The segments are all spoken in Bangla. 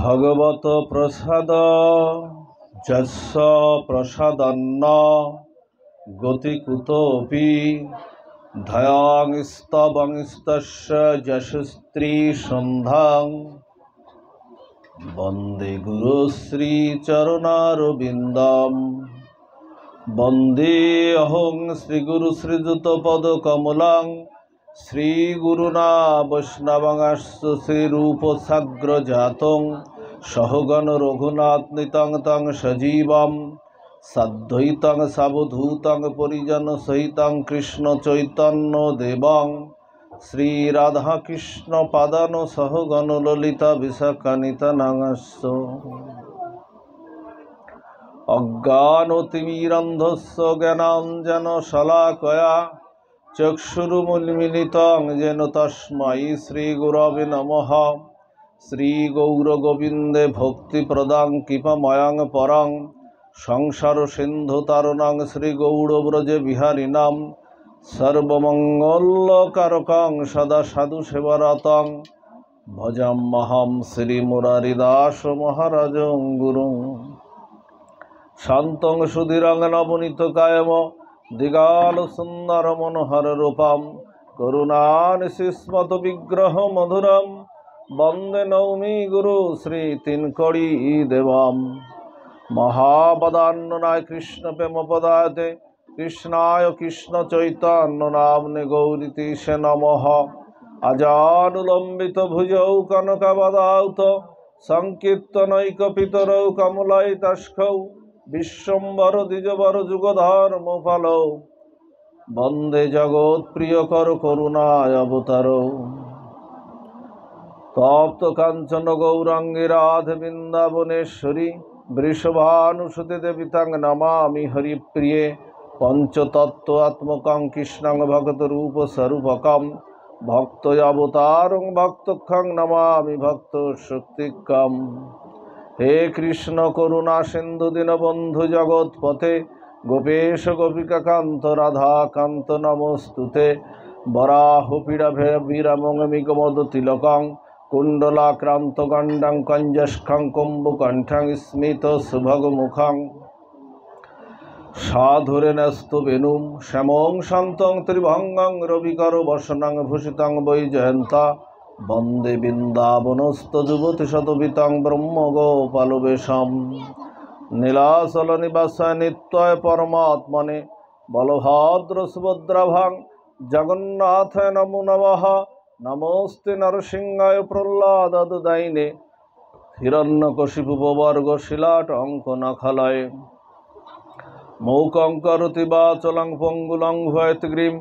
ভগবত প্রসাদ যস্য প্রসাদন্ন গতি কুতোপি ধ্যায়াংস্তবংস্তস্য যশস্ত্রী সন্ধ্যাং বন্দে গুরু শ্রী চরণারবিন্দম বন্দে অহং শ্রী গুরু শ্রীযুত পদ কমলাং শ্রী গুরুনা বৈষ্ণবাংশ্চ শ্রীরূপ সাগ্র জাতং সহগণ রঘুনাথ নিতং তং সজীবম সাদ্বৈতং সাবধূতং পরিজন সহিতং কৃষ্ণ চৈতন্য দেবং শ্রী রাধা কৃষ্ণ পাদান সহগণ ললিতা বিশাখানিতানাংশ্চ অজ্ঞানতিমিরন্ধস্য জ্ঞানাঞ্জনশলাকয়া চক্ষুरुन्मीलितं येन तस्मै श्रीगुरवे नमः। श्रीगौरगोविन्दे भक्तिप्रदां कृपामयं परं संसारसिन्धुतारणं श्रीगौरव्रजे बिहारिणां सर्वमङ्गलकारकं सदा साधुसेवारतं भजाम्यहं श्रीमुरारिदास महाराजं गुरुं शान्तं सुधीरं नवनीतकायं दिगाल सुंदर मनोहर रूपम करुणानिशिस्मत विग्रह मधुरम वंदे नौमि गुरु श्री तिनकड़ी देवम महापदान्नाय कृष्ण प्रेम पदायते कृष्णाय कृष्ण चैतन्य नाम्ने गौरीतीशे नमः। अजानुलंबित भुजौ कनकवदात संकीर्तनैकपितरौ कमलायताक्षौ विश्वम्भर द्विजवर जुगधर्म पालो वंदे जगत प्रियकर करुणाय अवतारो तप्त कांचन गौरांगी राधे वृंदावनेश्वरी वृषभानुसुते देवी तंग नमामि हरिप्रिये पंचतत्वात्मकं कृष्णं भक्तरूप स्वरूपकं भक्तयावतारं भक्तखं नमामि भक्त शक्तिकम्। हे कृष्ण करुणा सिंधु दीनबंधु जगत्पते गोपेश गोपिका कांत राधा कांत नमोस्तुते वराहपीड़ा वीरमंगमिकमद तिलकं कुंडलाक्रांत गंडं कंजस्खं कुंभकंठं स्मित सुभगमुखं साधुरेणस्तु वेणुं श्यामं शान्तं त्रिभंगं रविकर वसनं भूषितं वैजयन्ता वंदे वृंदावनस्थ जुवति शतभितं ब्रह्म गोपालवेशम नीलाचल निवासाय नित्याय परमात्मने बलभद्र सुभद्राभां जगन्नाथाय नमो नमः। नमोस्ते नरसिंहाय प्रह्लादाय हिरण्यकशिपुवर्ग शिलाटंकनखालये मूकं करोति वाचालं पंगुलं भयत्ग्रीं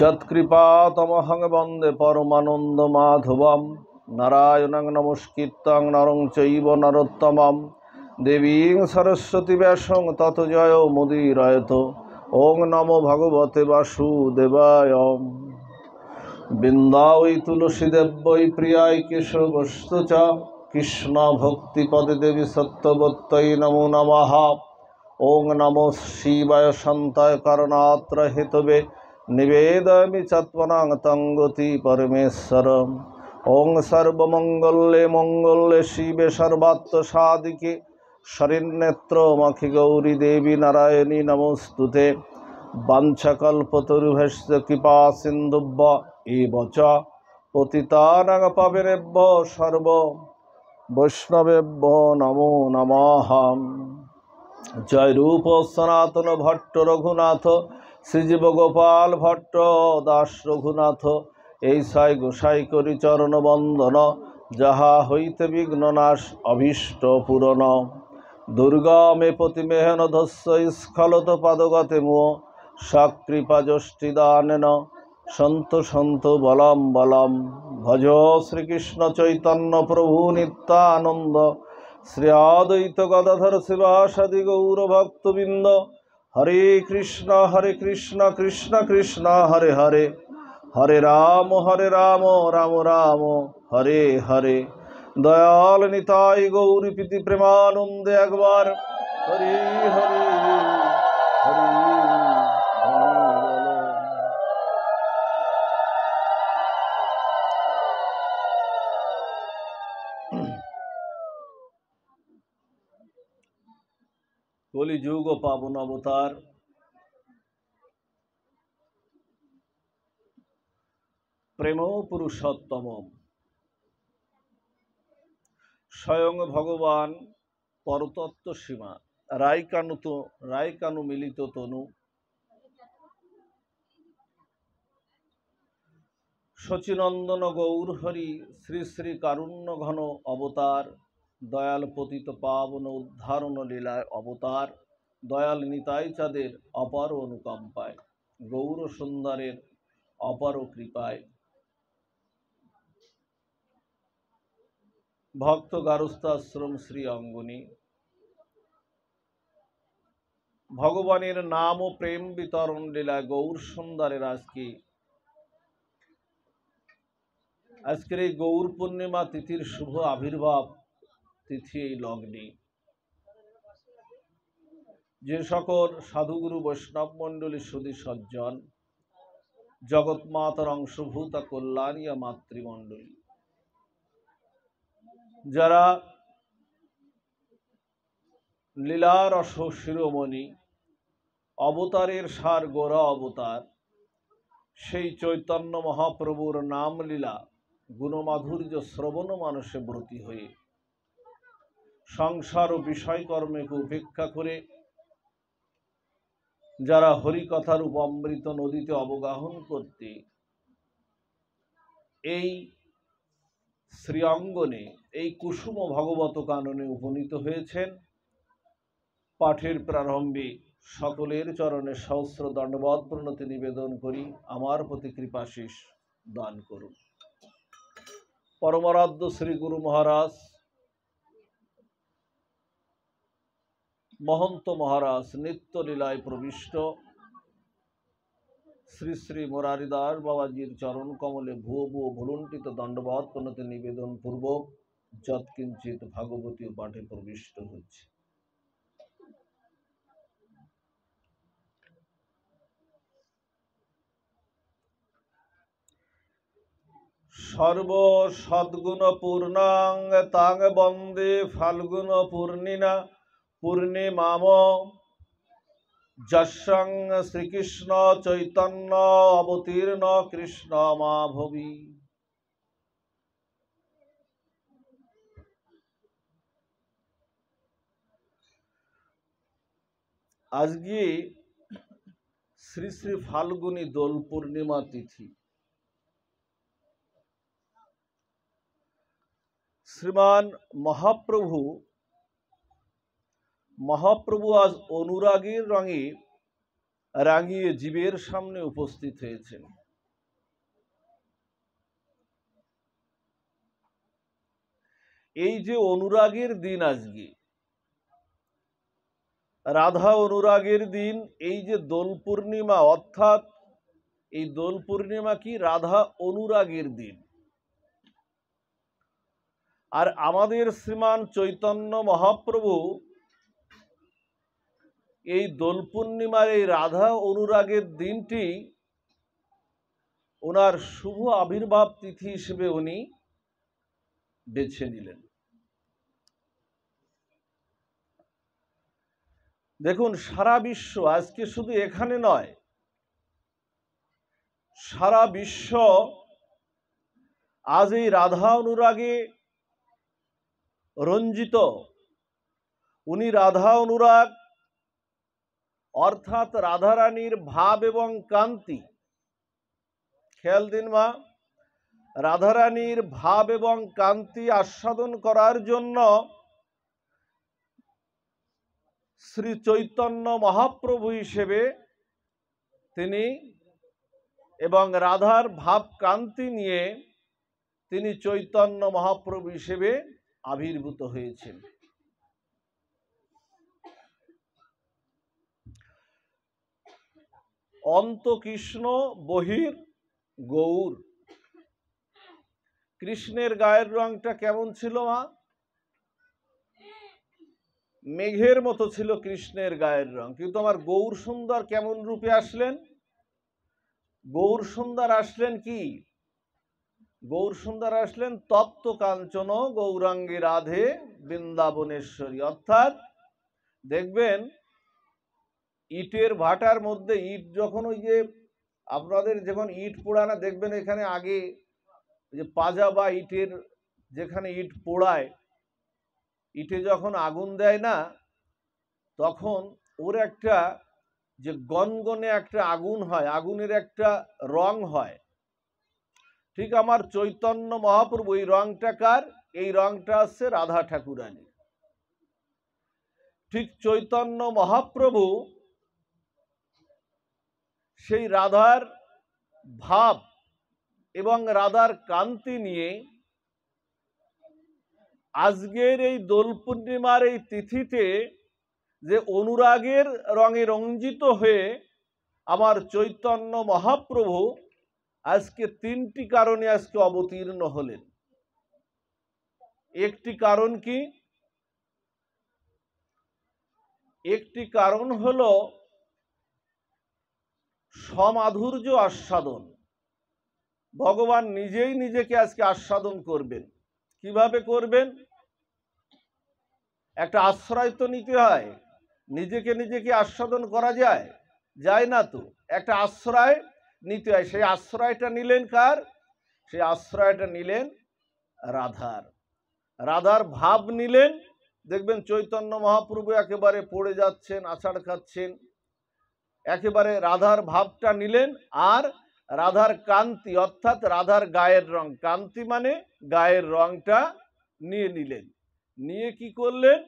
यत्कृपातमहं वन्दे परमानंद माधवं नारायणं नमस्कृतं नरं चैव नरोत्तमं देवीं सरस्वती व्यासं ततो जयो मुदीरयत। ओं नमो भगवते वासुदेवाय। बिन्दावै तुलसीदेव्यै प्रियाय केशवस्तु च कृष्ण भक्तिपदे देवी सत्यवत्यै नमो नमः। ओं नमो शिवाय शान्ताय करणात्र हेतवे निवेदयामि चत्वरं तंगति परमेश्वरम्। ओं सर्वमंगल्ये मंगल्ये शिवे सर्वार्थ साधिके शरण्येत्रमखि गौरी देवी नारायणी नमोस्तुते। वाञ्छाकल्पतरुभ्यश्च कृपा सिन्धुभ्य एव च पतितानां पावनेभ्यो सर्व वैष्णवेभ्यो नमो नमः। जय रूप सनातन भट्ट रघुनाथ श्रीजीव गोपाल भट्ट दास रघुनाथ ऐसाई गोसाई करी चरण बंदन जहा हईते विघ्ननाश अभीष्ट पूरण दुर्गा मे पति मेहन धस्य स्खलत पादगते मुह साकृपा जष्टिदानेन सन्त सन्त बलम बलम भज श्रीकृष्ण चैतन्य प्रभु नित्यानंद श्री अद्वैत गदाधर शिवासादि गौर भक्तबिंद हरे कृष्ण कृष्ण कृष्ण हरे हरे हरे राम राम राम हरे हरे दयाल निताई गौरी प्रीति प्रेमानंदे एकबार हरे हरे हरे কলিযুগ পাবন অবতার প্রেম পুরুষোত্তম স্বয়ং ভগবান পরতত্ত্ব সীমা রায়কানু মিলিত তনু শচীনন্দন গৌর হরি শ্রী শ্রী কারুণ্য ঘন অবতার দয়াল পতিত পাবন উদ্ধারণ লীলায় অবতার দয়াল নিতাই চাঁদের অপার অনুকম্পায় গৌর সুন্দরের অপার কৃপায় ভক্ত গারুস্থাশ্রম শ্রী অঙ্গনী ভগবানের নাম ও প্রেম বিতরণ লীলা গৌর সুন্দরের আজকের এই গৌর পূর্ণিমা তিথির শুভ আবির্ভাব তিথি এই লগ্নে যে সকল সাধুগুরু বৈষ্ণব মণ্ডলী সুধী সজ্জন জগৎমাতার অংশভূতা কল্যাণীয় মাতৃমণ্ডলী যারা লীলারস শিরোমণি অবতারের সার গোরা অবতার সেই চৈতন্য মহাপ্রভুর নাম লীলা গুণমাধুর্য শ্রবণ মানসে ব্রতী হয়ে সংসার ও বিষয়কর্মকে উপেক্ষা করে যারা হরিকথার অমৃত নদীতে অবগাহন করতে এই শ্রী অঙ্গনে এই কুসুম ভগবত কাননে উপনীত হয়েছেন পাঠের প্রারম্ভে সকলের চরণে সহস্র দণ্ডবৎ প্রণতি নিবেদন করি আমার প্রতি কৃপাশীষ দান করুন। পরমারাধ্য শ্রী গুরু মহারাজ মহন্ত মহারাজ নিত্য লীলায় প্রবিষ্ট শ্রী শ্রী মুরারিদাস বাবাজির চরণ কমলে ভুয়ো ভুয়ো ভুলুণ্ঠিত দণ্ডবৎ প্রণতি নিবেদন পূর্বক যৎকিঞ্চিত ভাগবতী পাঠে প্রবিষ্ট হচ্ছে। সর্ব সদ্গুণ পূর্ণাং তাং বন্দে ফাল্গুন পূর্ণিমাম যস্যং শ্রীকৃষ্ণ চৈতন্য অবতীর্ণ কৃষ্ণ মা ভবি। আজকে শ্রী শ্রী ফাল্গুনী দোল পূর্ণিমা তিথি। শ্রীমান মহাপ্রভু আজ অনুরাগের রঙে রাঙিয়ে জীবের সামনে উপস্থিত হয়েছেন। এই যে অনুরাগের দিন, আজকে রাধা অনুরাগের দিন, এই যে দোল পূর্ণিমা, অর্থাৎ এই দোল পূর্ণিমা কি রাধা অনুরাগের দিন। আর আমাদের শ্রীমান চৈতন্য মহাপ্রভু এই দোল পূর্ণিমার এই রাধা অনুরাগের দিনটি ওনার শুভ আবির্ভাব তিথি হিসেবে উনি বেছে নিলেন। দেখুন, সারা বিশ্ব, আজকে শুধু এখানে নয়, সারা বিশ্ব আজ এই রাধা অনুরাগে রঞ্জিত। উনি রাধা অনুরাগ অর্থাৎ রাধারানীর ভাব এবং কান্তি, খেয়াল দিন মা, রাধারানীর ভাব এবং কান্তি আস্বাদন করার জন্য শ্রী চৈতন্য মহাপ্রভু হিসেবে তিনি এবং রাধার ভাব কান্তি নিয়ে তিনি চৈতন্য মহাপ্রভু হিসেবে আবির্ভূত হয়েছেন। অন্ত কৃষ্ণ বহির গৌর। কৃষ্ণের গায়ের রংটা কেমন ছিল মা? মেঘের মতো ছিল কৃষ্ণের গায়ের রং। কিন্তু আমার গৌর সুন্দর কেমন রূপে আসলেন? গৌর সুন্দর আসলেন কি? গৌর সুন্দর আসলেন তপ্ত কাঞ্চন গৌরাঙ্গী রাধে বৃন্দাবনেশ্বরী। অর্থাৎ দেখবেন ইটের ভাটার মধ্যে ইট যখন ওই যে আপনাদের যখন ইট পোড়ানো দেখবেন এখানে আগে যে পাজা বা ইটের যেখানে ইট পোড়ায়, ইটে যখন আগুন দেয় না, তখন ওর একটা যে গনগনে একটা আগুন হয়, আগুনের একটা রং হয়। ঠিক আমার চৈতন্য মহাপ্রভু এই রংটা কার? এই রংটা হচ্ছে রাধা ঠাকুরানী। ঠিক চৈতন্য মহাপ্রভু সেই রাধার ভাব এবং রাধার কান্তি নিয়ে আজকের এই দোল পূর্ণিমার এই তিথিতে যে অনুরাগের রঙে রঞ্জিত হয়ে আমার চৈতন্য মহাপ্রভু আজকে তিনটি কারণে আজকে অবতীর্ণ হলেন। একটি কারণ কি? একটি কারণ হলো সমাধুর্য আস্বাদন। ভগবান নিজেই নিজেকে আজকে আস্বাদন করবেন। কিভাবে করবেন? একটা আশ্রয় তো নিতে হয়। নিজেকে নিজেকে আস্বাদন করা যায়? যায় না তো। একটা আশ্রয় নিতে হয়। সেই আশ্রয়টা নিলেন কার? সেই আশ্রয়টা নিলেন রাধার। রাধার ভাব নিলেন। দেখবেন চৈতন্য মহাপ্রভু একেবারে পড়ে যাচ্ছেন, আষাঢ় খাচ্ছেন, একেবারে রাধার ভাবটা নিলেন। আর রাধার কান্তি অর্থাৎ রাধার গায়ের রং, কান্তি মানে গায়ের রংটা নিয়ে নিলেন। নিয়ে কি করলেন?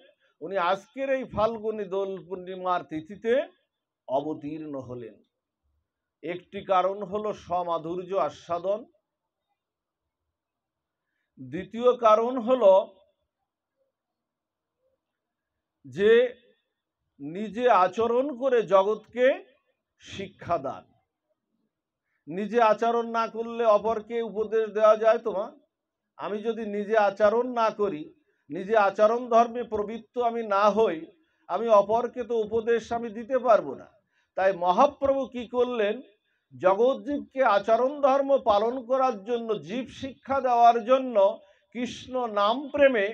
উনি আজকের এই ফাল্গুনী দোল পূর্ণিমার তিথিতে অবতীর্ণ হলেন। একটি কারণ হলো সমাধুর্য আস্বাদন। দ্বিতীয় কারণ হলো যে নিজে আচরণ করে জগৎকে শিক্ষা দান। নিজে আচরণ না করলে অপরকে উপদেশ দেওয়া যায়? তোমার আমি যদি নিজে আচরণ না করি, নিজে আচরণ ধর্মে প্রবৃত্ত আমি না হই, আমি অপরকে তো উপদেশ আমি দিতে পারবো না। তাই মহাপ্রভু কি করলেন? জগৎজীবকে আচরণ ধর্ম পালন করার জন্য, জীব শিক্ষা দেওয়ার জন্য, কৃষ্ণ নাম প্রেমে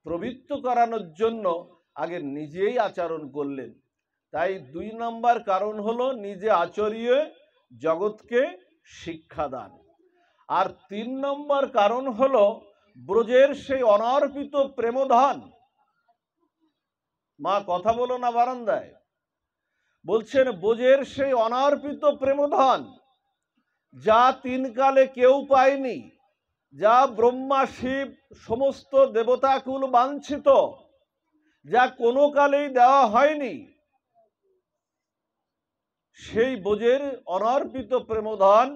প্রবৃত্ত করানোর জন্য আগে নিজেই আচরণ করলেন। তাই 2 নম্বর কারণ হলো নিজে আচরিয়ে জগৎকে শিক্ষা দান। আর 3 নম্বর কারণ হলো ব্রজের সেই অনর্পিত প্রেমধন। মা কথা বলো না বারান্দায়। বলছেন ব্রজের সেই অনর্পিত প্রেমধন, যা 3 কালে কেউ পায়নি, যা ব্রহ্মা শিব সমস্ত দেবতাকুল বাঞ্ছিত, যা কোনো কালেই দেওয়া হয়নি, সেই ব্রজের অনর্পিত প্রেমধন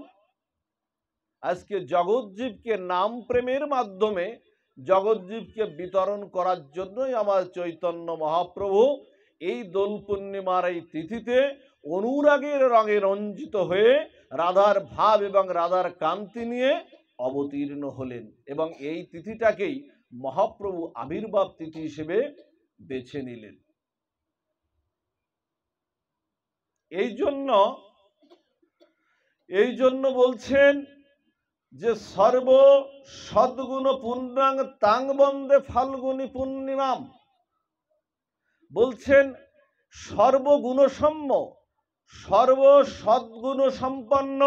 আজকে জগৎজীবকে নাম প্রেমের মাধ্যমে জগৎজীবকে বিতরণ করার জন্যই আমার চৈতন্য মহাপ্রভু এই দোল পূর্ণিমার এই তিথিতে অনুরাগের রঙে রঞ্জিত হয়ে রাধার ভাব এবং রাধার কান্তি নিয়ে অবতীর্ণ হলেন। এবং এই তিথিটাকেই মহাপ্রভু আবির্ভাব তিথি হিসেবে বেছে নিলেন। এই জন্য বলছেন যে সর্ব সদ্গুণ পূর্ণাং তাং বন্দে ফাল্গুনী পূর্ণিমাম। বলছেন সর্বগুণসম্য, সর্ব সদ্গুণ সম্পন্ন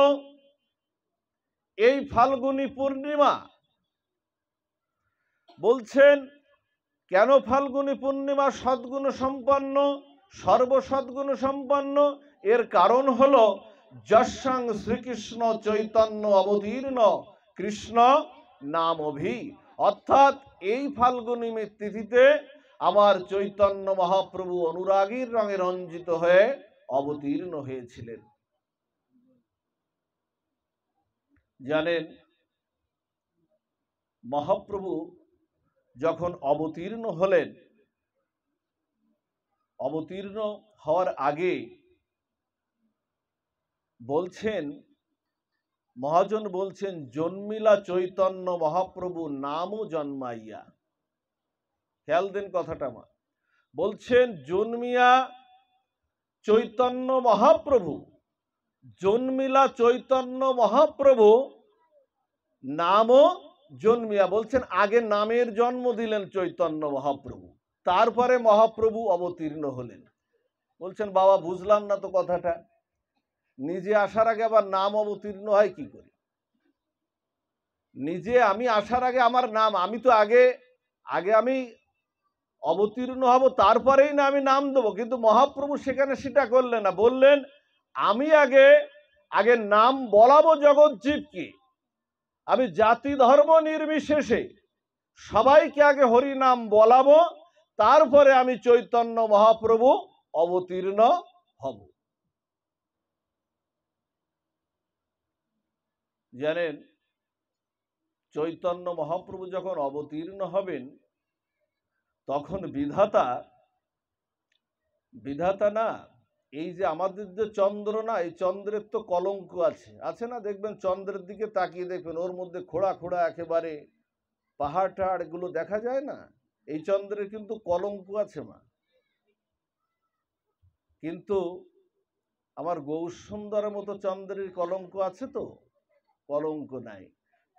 এই ফাল্গুনী পূর্ণিমা। বলছেন কেন ফাল্গুনী পূর্ণিমা সদ্গুণ সম্পন্ন, সর্বসদ্গুণ সম্পন্ন? এর কারণ হলো যস্যাং শ্রীকৃষ্ণ চৈতন্য অবতীর্ণ কৃষ্ণ নাম অভি। অর্থাৎ এই ফাল্গুনী তিথিতে আমার চৈতন্য মহাপ্রভু অনুরাগীর রঙে রঞ্জিত হয়ে অবতীর্ণ হয়েছিলেন। জানেন, মহাপ্রভু যখন অবতীর্ণ হলেন, অবতীর্ণ হওয়ার আগে বলছেন, মহাজন বলছেন, জন্মিলা চৈতন্য মহাপ্রভু নামও জন্মাইয়া। খেয়াল দেন কথাটা মা। বলছেন জন্মিয়া চৈতন্য মহাপ্রভু, জন্মিলা চৈতন্য মহাপ্রভু নামও জন্মিয়া। বলছেন আগে নামের জন্ম দিলেন চৈতন্য মহাপ্রভু, তারপরে মহাপ্রভু অবতীর্ণ হলেন। বলছেন বাবা বুঝলাম না তো কথাটা, নিজে আসার আগে আবার নাম অবতীর্ণ হয় কি করে? নিজে আমি আসার আগে আমার নাম, আমি তো আগে আগে আমি অবতীর্ণ হব, তারপরেই না আমি নাম দেবো। কিন্তু মহাপ্রভু সেখানে সেটা করলেন না, বললেন আমি আগে আগে নাম বলাবো জগৎ জীবকে, আমি জাতি ধর্ম নির্বিশেষে সবাইকে আগে হরি নাম বলাবো, তারপরে আমি চৈতন্য মহাপ্রভু অবতীর্ণ হব। জানেন, চৈতন্য মহাপ্রভু যখন অবতীর্ণ হবেন তখন বিধাতা না, এই যে আমাদের যে চন্দ্র না, এই চন্দ্রের তো কলঙ্ক আছে না, দেখবেন চন্দ্রের দিকে তাকিয়ে দেখবেন ওর মধ্যে খোঁড়া খোঁড়া একেবারে পাহাড় টাহাড় এগুলো দেখা যায় না, এই চন্দ্রের কিন্তু কলঙ্ক আছে মা। কিন্তু আমার গৌর সুন্দরের মতো চন্দ্রের কলঙ্ক আছে তো? কলঙ্ক নাই।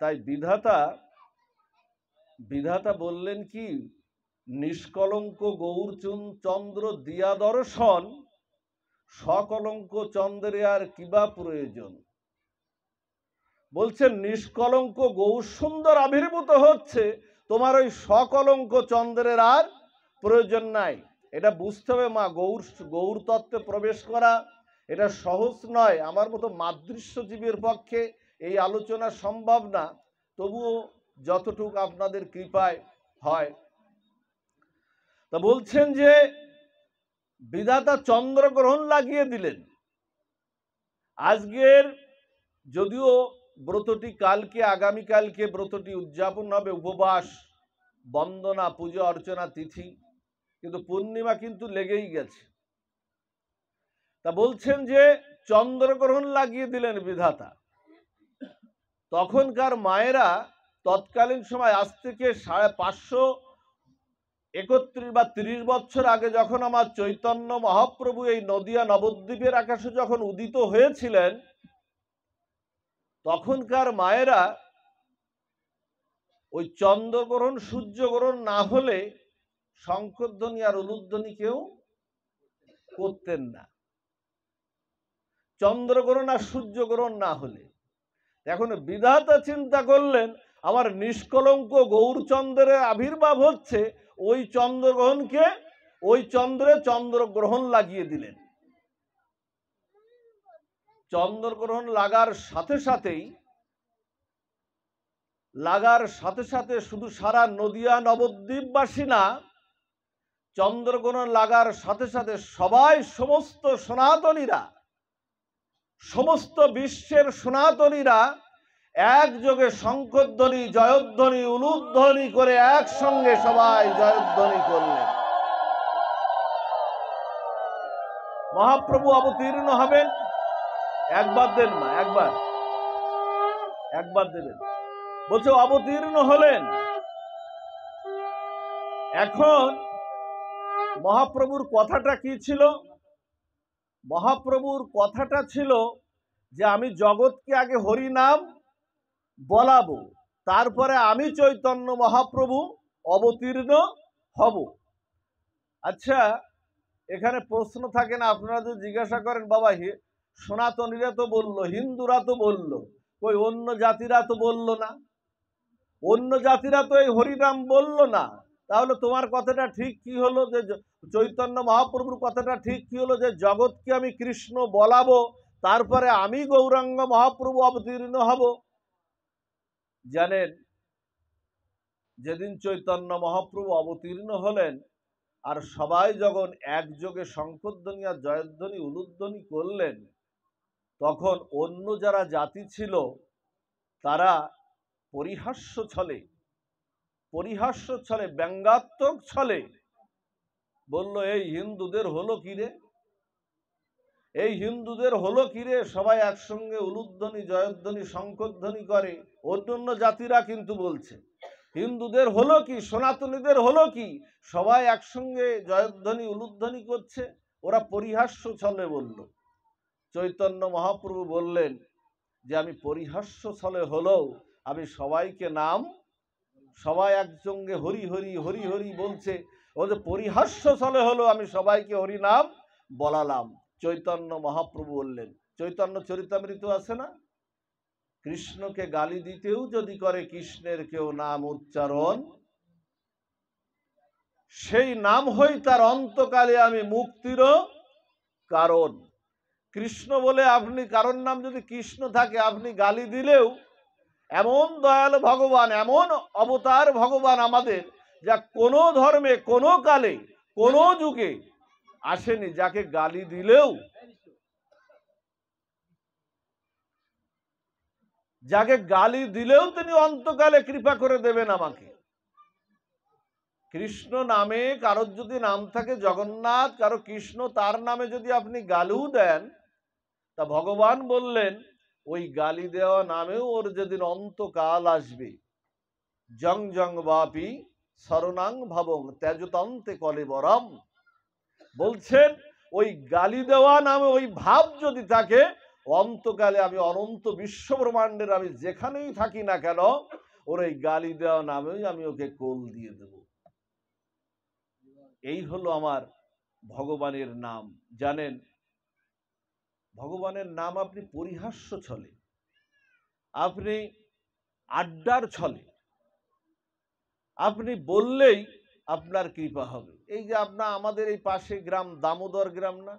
তাই বিধাতা বললেন কি, নিষ্কলঙ্ক গৌর চন্দ্র দিয়া দর্শন, সকলঙ্ক চন্দ্রে আর কিবা প্রয়োজন। বলছেন নিষ্কলঙ্ক গৌর সুন্দর আবির্ভূত হচ্ছে, তোমার ওই সকলঙ্ক চন্দ্রের আর প্রয়োজন নাই। এটা বুঝতে হবে মা, গৌর তত্ত্বে প্রবেশ করা এটা সহজ নয়। আমার মতো মাদৃশ্যজীবীর পক্ষে এই আলোচনা সম্ভব না, তবুও যতটুকু আপনাদের কৃপায় হয়। তা বলছেন যে বিধাতা চন্দ্রগ্রহণ লাগিয়ে দিলেন। আজকের যদিও ব্রতটি কালকে, আগামীকালকে ব্রতটি উদযাপন হবে, উপবাস, বন্দনা, পুজো অর্চনা তিথি, কিন্তু পূর্ণিমা কিন্তু লেগেই গেছে। তা বলছেন যে চন্দ্রগ্রহণ লাগিয়ে দিলেন বিধাতা। তখনকার মায়েরা তৎকালীন সময়, আজ থেকে 531 বা 30 বছর আগে যখন আমার চৈতন্য মহাপ্রভু এই নদিয়া নবদ্বীপের আকাশে যখন উদিত হয়েছিলেন, তখনকার মায়েরা ওই চন্দ্রগ্রহণ সূর্যগ্রহণ না হলে শঙ্খধ্বনি আর উলুধ্বনি কেউ করতেন না, চন্দ্রগ্রহণ আর সূর্যগ্রহণ না হলে। এখন বিধাতা চিন্তা করলেন আমার নিষ্কলঙ্ক গৌরচন্দ্রের আবির্ভাব হচ্ছে, ওই চন্দ্রগ্রহণকে, ওই চন্দ্রে চন্দ্রগ্রহণ লাগিয়ে দিলেন। চন্দ্রগ্রহণ লাগার সাথে শুধু সারা নদিয়া নবদ্বীপবাসী না, চন্দ্রগ্রহণ লাগার সাথে সাথে সবাই, সমস্ত সনাতনীরা, সমস্ত বিশ্বের সনাতনীরা একযোগে শঙ্খধ্বনি, জয়ধ্বনি, উলুধ্বনি করে একসঙ্গে সবাই জয়ধ্বনি করলেন। মহাপ্রভু অবতীর্ণ হবেন, একবার দেন না, একবার দেবেন। বলছে অবতীর্ণ হলেন। এখন মহাপ্রভুর কথাটা কি ছিল? মহাপ্রভুর কথাটা ছিল যে আমি জগৎকে আগে হরি নাম বলাবো, তারপরে আমি চৈতন্য মহাপ্রভু অবতীর্ণ হব। আচ্ছা, এখানে প্রশ্ন থাকে না, আপনারা যদি জিজ্ঞাসা করেন বাবা সনাতনীরা তো বললো, হিন্দুরা তো বললো, কই অন্য জাতিরা তো বললো না, অন্য জাতিরা তো এই হরিনাম বললো না, তাহলে তোমার কথাটা ঠিক কি হলো? যে চৈতন্য মহাপ্রভুর কথাটা ঠিক কি হলো যে জগৎকে আমি কৃষ্ণ বলাবো, তারপরে আমি গৌরাঙ্গ মহাপ্রভু অবতীর্ণ হব? জানেন, যেদিন চৈতন্য মহাপ্রভু অবতীর্ণ হলেন আর সবাই যখন একযোগে শঙ্খধ্বনি আর জয়ধ্বনি উলুধ্বনি করলেন, তখন অন্য যারা জাতি ছিল তারা পরিহাস্য ছলে, ব্যঙ্গাত্মক ছলে বলল, এই হিন্দুদের হলো কিরে, এই হিন্দুদের হলো কিরে, সবাই একসঙ্গে উলুধ্বনি, জয়ধ্বনি, শঙ্খধ্বনি করে। অন্য জাতিরা কিন্তু বলছে হিন্দুদের হলো কি, সনাতনীদের হলো কি, সবাই একসঙ্গে জয়ধ্বনি, উলুধ্বনি করছে। ওরা পরিহাস্য ছলে বলল। চৈতন্য মহাপ্রভু বললেন যে আমি পরিহাস্য ছলে হলেও আমি সবাইকে নাম, সবাই একসঙ্গে হরি হরি হরি হরি বলছে, ও যে পরিহাস্য ছলে হলো আমি সবাইকে হরি নাম বলালাম। চৈতন্য মহাপ্রভু বললেন, চৈতন্য চরিতামৃত আছে না, কৃষ্ণকে গালি দিতেও যদি করে কৃষ্ণের কেউ নাম উচ্চারণ, সেই নাম হই তার অন্তকালে আমি মুক্তির কারণ। কৃষ্ণ বলে আপনি, কারণ নাম যদি কৃষ্ণ থাকে, আপনি গালি দিলেও এমন দয়াল ভগবান, এমন অবতার ভগবান আমাদের, যা কোনো ধর্মে, কোনো কালে, কোনো যুগে আসেনি, যাকে গালি দিলেও, যাকে গালি দিলেও তিনি অন্তকালে কৃপা করে দেবেন আমাকে। কৃষ্ণ নামে কারোর যদি নাম থাকে জগন্নাথ, কারো কৃষ্ণ, তার নামে যদি আপনি গালিও দেন, তা ভগবান বললেন ওই গালি দেওয়া নামেও ওর যেদিন অন্তকাল আসবে, জং জং বাপি শরণাং ভাবং ত্যাজতন্তে কলেবরম, বলছেন ওই গালি দেওয়া নামে ওই ভাব যদি থাকে, অন্তকালে আমি অনন্ত বিশ্ব ব্রহ্মাণ্ডের আমি যেখানেই থাকি না কেন, ওর এই গালি দেওয়া নামেই আমি ওকে কোল দিয়ে দেব। এই হলো আমার ভগবানের নাম। জানেন, ভগবানের নাম আপনি পরিহাস্য ছলে, আপনি আড্ডার ছলে আপনি বললেই আপনার কৃপা হবে। এই যে আমাদের এই পাশে গ্রাম দামোদর গ্রাম না,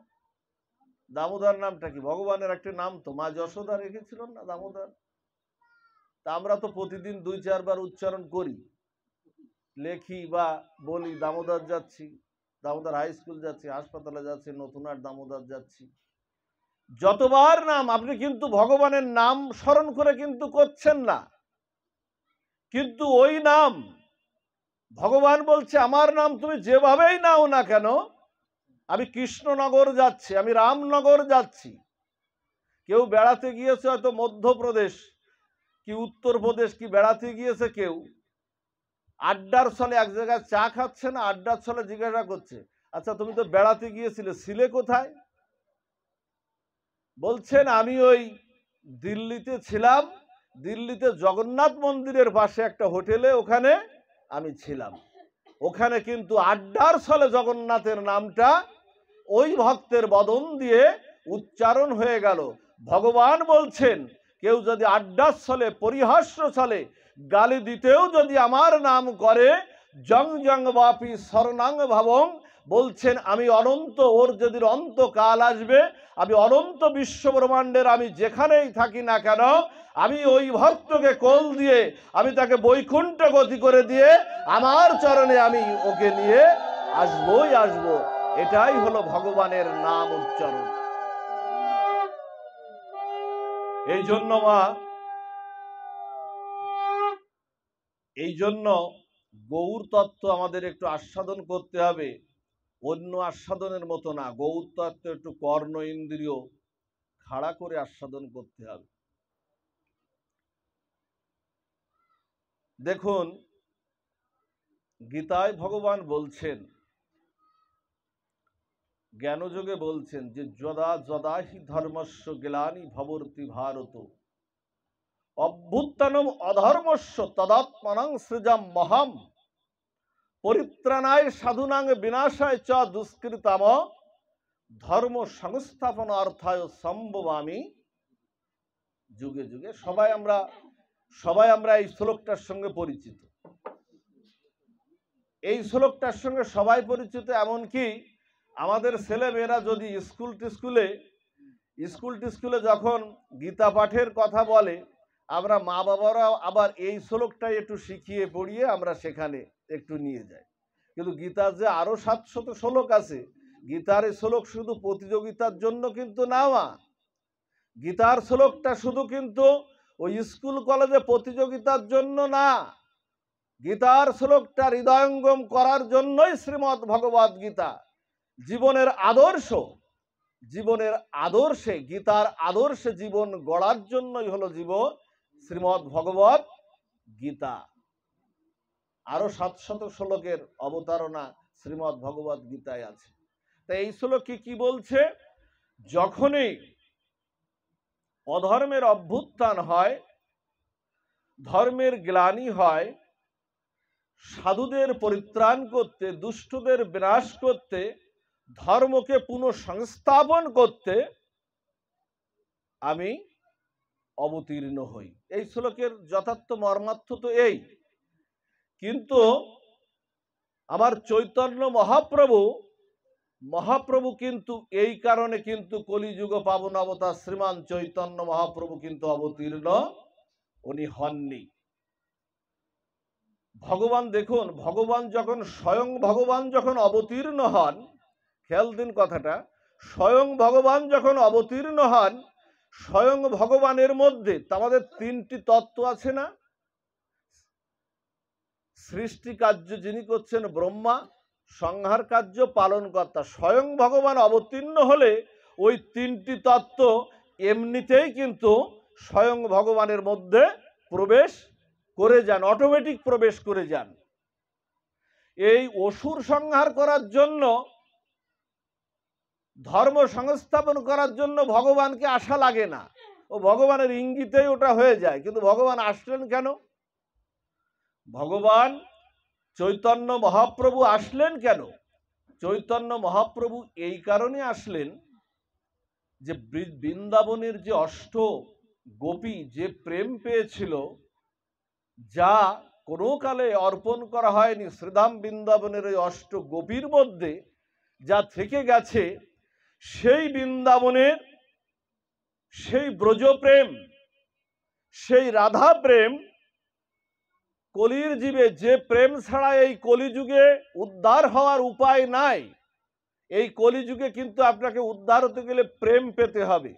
দামোদর নামটা কি ভগবানের একটা নাম, তো মা যশোদা রেখেছিল না দামোদর। তা আমরা তো প্রতিদিন 2-4 বার উচ্চারণ করি, লেখি বা বলি দামোদর যাচ্ছি, দামোদর হাই স্কুল যাচ্ছি, হাসপাতালে যাচ্ছি, নতুন আর দামোদর যাচ্ছি। যতবার নাম আপনি কিন্তু ভগবানের নাম স্মরণ করে কিন্তু করছেন না, কিন্তু ওই নাম ভগবান বলছে আমার নাম তুমি যেভাবেই নাও না কেন, আমি কৃষ্ণনগর যাচ্ছি, আমি রামনগর যাচ্ছি। কেউ বেড়াতে গিয়েছে হয়তো মধ্যপ্রদেশ কি উত্তরপ্রদেশ কি বেড়াতে গিয়েছে, কেউ আড্ডার ছলে এক জায়গায় চা খাচ্ছে না, আড্ডার ছলে জিজ্ঞাসা করছে, আচ্ছা তুমি তো বেড়াতে গিয়েছিলে, ছিলে কোথায়? বলছেন আমি ওই দিল্লিতে ছিলাম, দিল্লিতে জগন্নাথ মন্দিরের পাশে একটা হোটেলে, ওখানে আমি ছিলাম। ওখানে কিন্তু আড্ডার ছলে জগন্নাথের নামটা ওই ভক্তের বদন দিয়ে উচ্চারণ হয়ে গেল। ভগবান বলছেন কেউ যদি আড্ডার ছলে, পরিহাস্য ছলে, গালি দিতেও যদি আমার নাম করে, জং জং বাপি শরণাং ভাবং, বলছেন আমি অনন্ত, ওর যেদিন অন্তকাল আসবে, আমি অনন্ত বিশ্ব ব্রহ্মাণ্ডের আমি যেখানেই থাকি না কেন, আমি ওই ভক্তকে কোল দিয়ে আমি তাকে বৈকুণ্ঠ গতি করে দিয়ে আমার চরণে আমি ওকে নিয়ে আসবই আসবো। এটাই হলো ভগবানের নাম উচ্চারণ। এই জন্য মা, এই জন্য গৌর তত্ত্ব আমাদের একটু আস্বাদন করতে হবে, অন্য আস্বাদনের মতো না। গৌর তত্ত্ব একটু কর্ণ ইন্দ্রিয় খাড়া করে আস্বাদন করতে হবে। দেখুন, গীতায় ভগবান বলছেন, জ্ঞানযোগে বলছেন যে যদা যদা হি ধর্মস্য গ্লানি ভবতি ভারত অভ্যুত্থানম অধর্মস্য তদাত্মনং সৃজম মহম পরিত্রাণায় সাধুনাং বিনাশায় চ দুষ্কৃতম ধর্ম সংস্থাপনার্থায় সম্ভবামি যুগে যুগে। সবাই আমরা এই শ্লোকটার সঙ্গে পরিচিত, এই শ্লোকটার সঙ্গে সবাই পরিচিত। এমনকি আমাদের ছেলে মেয়েরা যদি স্কুল টিস্কুলে যখন গীতা পাঠের কথা বলে, আমরা মা বাবারাও আবার এই শ্লোকটাই একটু শিখিয়ে পড়িয়ে আমরা সেখানে একটু নিয়ে যাই। কিন্তু গীতার যে আরো 700 শ্লোক আছে, গীতার এই শ্লোক শুধু প্রতিযোগিতার জন্য কিন্তু না, গীতার শ্লোকটা শুধু কিন্তু ওই স্কুল কলেজে প্রতিযোগিতার জন্য না, গীতার শ্লোকটা হৃদয়ঙ্গম করার জন্যই শ্রীমদ্ ভগবদ গীতা। জীবনের আদর্শে, গীতার আদর্শে জীবন গড়ার জন্যই হলো শ্রীমদ্ ভগবদ গীতা। আরো 700 শ্লোকের অবতারণা শ্রীমদ্ ভগবদ গীতায় আছে। তাই এই শ্লোকে কি বলছে, যখনই অধর্মের অভ্যুত্থান হয়, ধর্মের গ্লানি হয়, সাধুদের পরিত্রাণ করতে, দুষ্টদের বিনাশ করতে ধর্মকে পুনঃসংস্থাপন করতে আমি অবতীর্ণ হই। এই শ্লোকের যথার্থ মর্মার্থ তো এই। কিন্তু আমার চৈতন্য মহাপ্রভু কিন্তু এই কারণে কিন্তু কলিযুগ পাবন অবতার শ্রীমান চৈতন্য মহাপ্রভু কিন্তু অবতীর্ণ উনি হননি। ভগবান দেখুন, স্বয়ং ভগবান যখন অবতীর্ণ হন, খেয়াল দিন কথাটা, স্বয়ং ভগবান যখন অবতীর্ণ হন, স্বয়ং ভগবানের মধ্যে আমাদের তিনটি তত্ত্ব আছে না? সৃষ্টি কার্য যিনি করছেন ব্রহ্মা, সংহার কার্য পালনকর্তা। স্বয়ং ভগবান অবতীর্ণ হলে ওই তিনটি তত্ত্ব এমনিতেই কিন্তু স্বয়ং ভগবানের মধ্যে প্রবেশ করে যান, অটোমেটিক প্রবেশ করে যান। এই অসুর সংহার করার জন্য, ধর্ম সংস্থাপন করার জন্য ভগবানকে আসা লাগে না, ও ভগবানের ইঙ্গিতেই ওটা হয়ে যায়। কিন্তু ভগবান আসলেন কেন? ভগবান চৈতন্য মহাপ্রভু আসলেন কেন? চৈতন্য মহাপ্রভু এই কারণে আসলেন যে বৃন্দাবনের যে অষ্ট গোপী যে প্রেম পেয়েছিল, যা কোনো কালে অর্পণ করা হয়নি, শ্রীধাম বৃন্দাবনের ওই অষ্ট গোপীর মধ্যে যা থেকে গেছে, সেই বৃন্দাবনের সেই ব্রজপ্রেম, সেই রাধা প্রেম, কলির জীবে যে প্রেম ছাড়া এই কলিযুগে উদ্ধার হওয়ার উপায় নাই। এই কলিযুগে কিন্তু আপনাকে উদ্ধার হতে গেলে প্রেম পেতে হবে।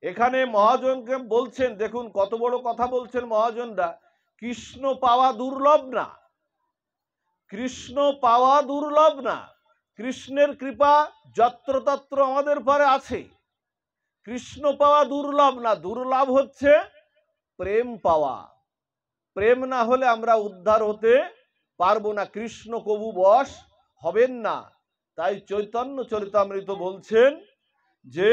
এখানে মহাজনকে বলছেন, দেখুন কত বড় কথা বলছেন মহাজনরা, কৃষ্ণ পাওয়া দুর্লভ না, কৃষ্ণ পাওয়া দুর্লভ না, কৃষ্ণের কৃপা যত্রতত্র আমাদের পরে আছে। কৃষ্ণ পাওয়া দুর্লভ না, দুর্লভ হচ্ছে প্রেম পাওয়া। প্রেম না হলে আমরা উদ্ধার হতে পারবো না, কৃষ্ণ কবু বশ হবেন না। তাই চৈতন্য চরিতামৃত বলছেন যে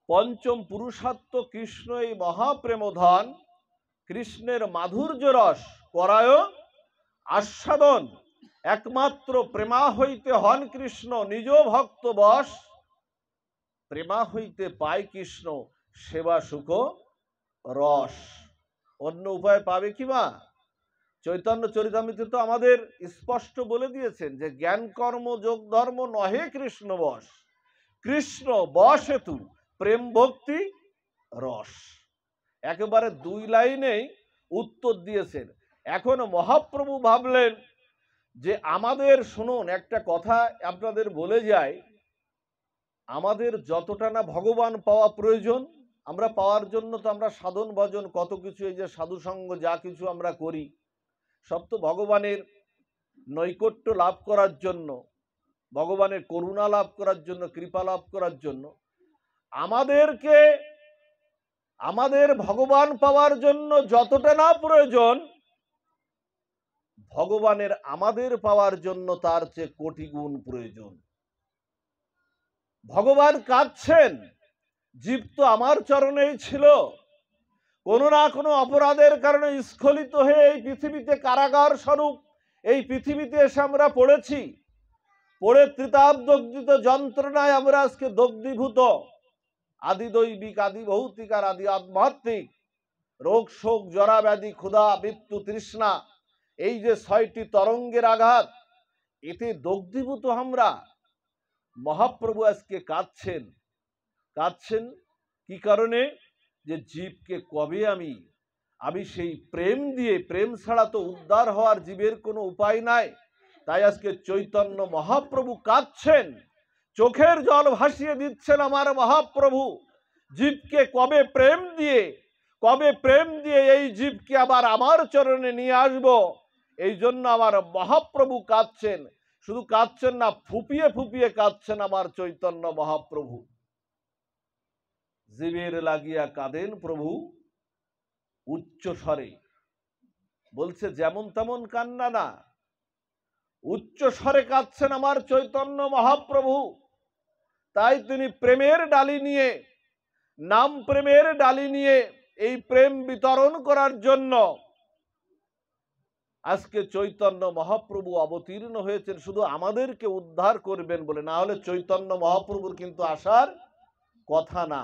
পঞ্চম পুরুষার্থ কৃষ্ণ এই মহাপ্রেমধন, কৃষ্ণের মাধুর্য রস করায় আস্বাদন, একমাত্র প্রেমা হইতে হন কৃষ্ণ নিজ ভক্ত বশ, প্রেমা হইতে পায় কৃষ্ণ সেবা সুখ রস। অন্য উপায় পাবে কি মা? চৈতন্য চরিতামৃত তো আমাদের স্পষ্ট বলে দিয়েছেন যে জ্ঞান কর্ম যোগ ধর্ম নহে কৃষ্ণ বশ, কৃষ্ণ বশ হেতু প্রেম ভক্তি রস। একেবারে দুই লাইনেই উত্তর দিয়েছেন। এখন মহাপ্রভু ভাবলেন যে আমাদের, শুনুন একটা কথা আপনাদের বলে যায়, আমাদের যতটা না ভগবান পাওয়া প্রয়োজন, আমরা পাওয়ার জন্য তো আমরা সাধন ভজন কত কিছু, এই যে সাধুসঙ্গ যা কিছু আমরা করি, সব তো ভগবানের নৈকট্য লাভ করার জন্য, ভগবানের করুণা লাভ করার জন্য, কৃপা লাভ করার জন্য। আমাদেরকে আমাদের ভগবান পাওয়ার জন্য যতটা না প্রয়োজন, ভগবানের আমাদের পাওয়ার জন্য তার চেয়ে কোটি গুণ প্রয়োজন। ভগবান কাঁদছেন, জীব তো আমার চরণেই ছিল, কোনো না কোনো অপরাধের কারণে স্খলিত হয়ে এই পৃথিবীতে কারাগার স্বরূপ এই পৃথিবীতে এসে আমরা পড়েছি, পড়ে ত্রিতাবদগ্ধিত যন্ত্রণায় আমরা আজকে দগ্ধীভূত। আদি দৈবিক, আদি ভৌতিক আর আদি আধ্যাত্মিক, রোগ শোক জরা ব্যাধি ক্ষুধা মৃত্যু তৃষ্ণা, এই যে ৬টি তরঙ্গের আঘাত, এতে দগ্ধীভূত আমরা। মহাপ্রভু আজকে কাঁদছেন। কাঁদছেন কি কারণে? যে জীবকে কবে আমি সেই প্রেম দিয়ে, প্রেম ছাড়া তো উদ্ধার হওয়ার জীবের কোনো উপায় নাই। তাই আজকে চৈতন্য মহাপ্রভু কাঁদছেন, চোখের জল ভাসিয়ে দিচ্ছেন আমার মহাপ্রভু। জীবকে কবে প্রেম দিয়ে এই জীবকে আবার আমার চরণে নিয়ে আসব, এই জন্য আমার মহাপ্রভু কাঁদছেন। শুধু কাঁদছেন না, ফুপিয়ে ফুপিয়ে কাঁদছেন আমার চৈতন্য মহাপ্রভু। জীবের লাগিয়া কাঁদেন প্রভু উচ্চ স্বরে, বলছে যেমন তেমন কান্না না, উচ্চ স্বরে কাঁদছেন আমার চৈতন্য মহাপ্রভু। তাই তিনি প্রেমের ডালি নিয়ে, নাম প্রেমের ডালি নিয়ে এই প্রেম বিতরণ করার জন্য আজকে চৈতন্য মহাপ্রভু অবতীর্ণ হয়েছেন শুধু আমাদেরকে উদ্ধার করবেন বলে, না হলে চৈতন্য মহাপ্রভুর কিন্তু আসার কথা না।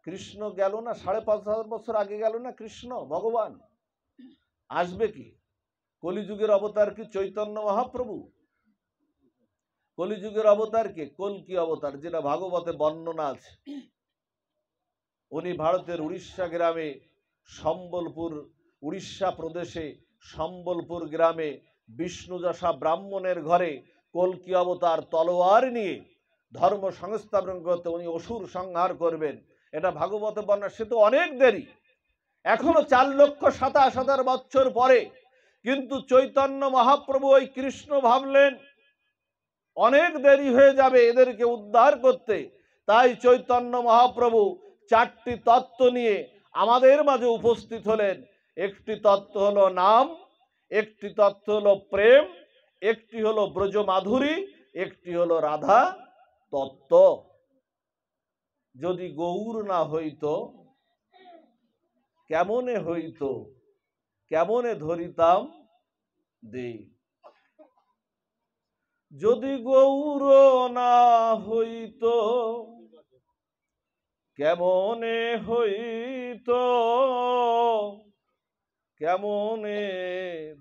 কৃষ্ণ গেল না, ৫,৫০০ বছর আগে গেল না কৃষ্ণ ভগবান, আসবে কি? কলিযুগের অবতার কি চৈতন্য মহাপ্রভু? কলিযুগের অবতার কে? কল্কি অবতার, যেটা ভাগবতে বর্ণনা আছে। উনি ভারতের উড়িষ্যা গ্রামে সম্বলপুর, উড়িষ্যা প্রদেশে সম্বলপুর গ্রামে বিষ্ণুযশা ব্রাহ্মণের ঘরে কল্কি অবতার তলোয়ার নিয়ে ধর্ম সংস্থাপন করতে উনি অসুর সংহার করবেন, এটা ভাগবতে বর্ণনা। সে তো অনেক দেরি, এখনো ৪,২৭,০০০ বছর পরে। কিন্তু চৈতন্য মহাপ্রভু ওই কৃষ্ণ ভাবলেন অনেক দেরি হয়ে যাবে এদেরকে উদ্ধার করতে, তাই চৈতন্য মহাপ্রভু ৪টি তত্ত্ব নিয়ে আমাদের মাঝে উপস্থিত হলেন। একটি তত্ত্ব হলো নাম, একটি তত্ত্ব হলো প্রেম, একটি হলো ব্রজমাধুরী, একটি হলো রাধা তত্ত্ব। যদি গৌর না হইত কেমনে হইত, কেমনে ধরিতাম দে। যদি গৌর না হইত কেমনে হইত, কেমনে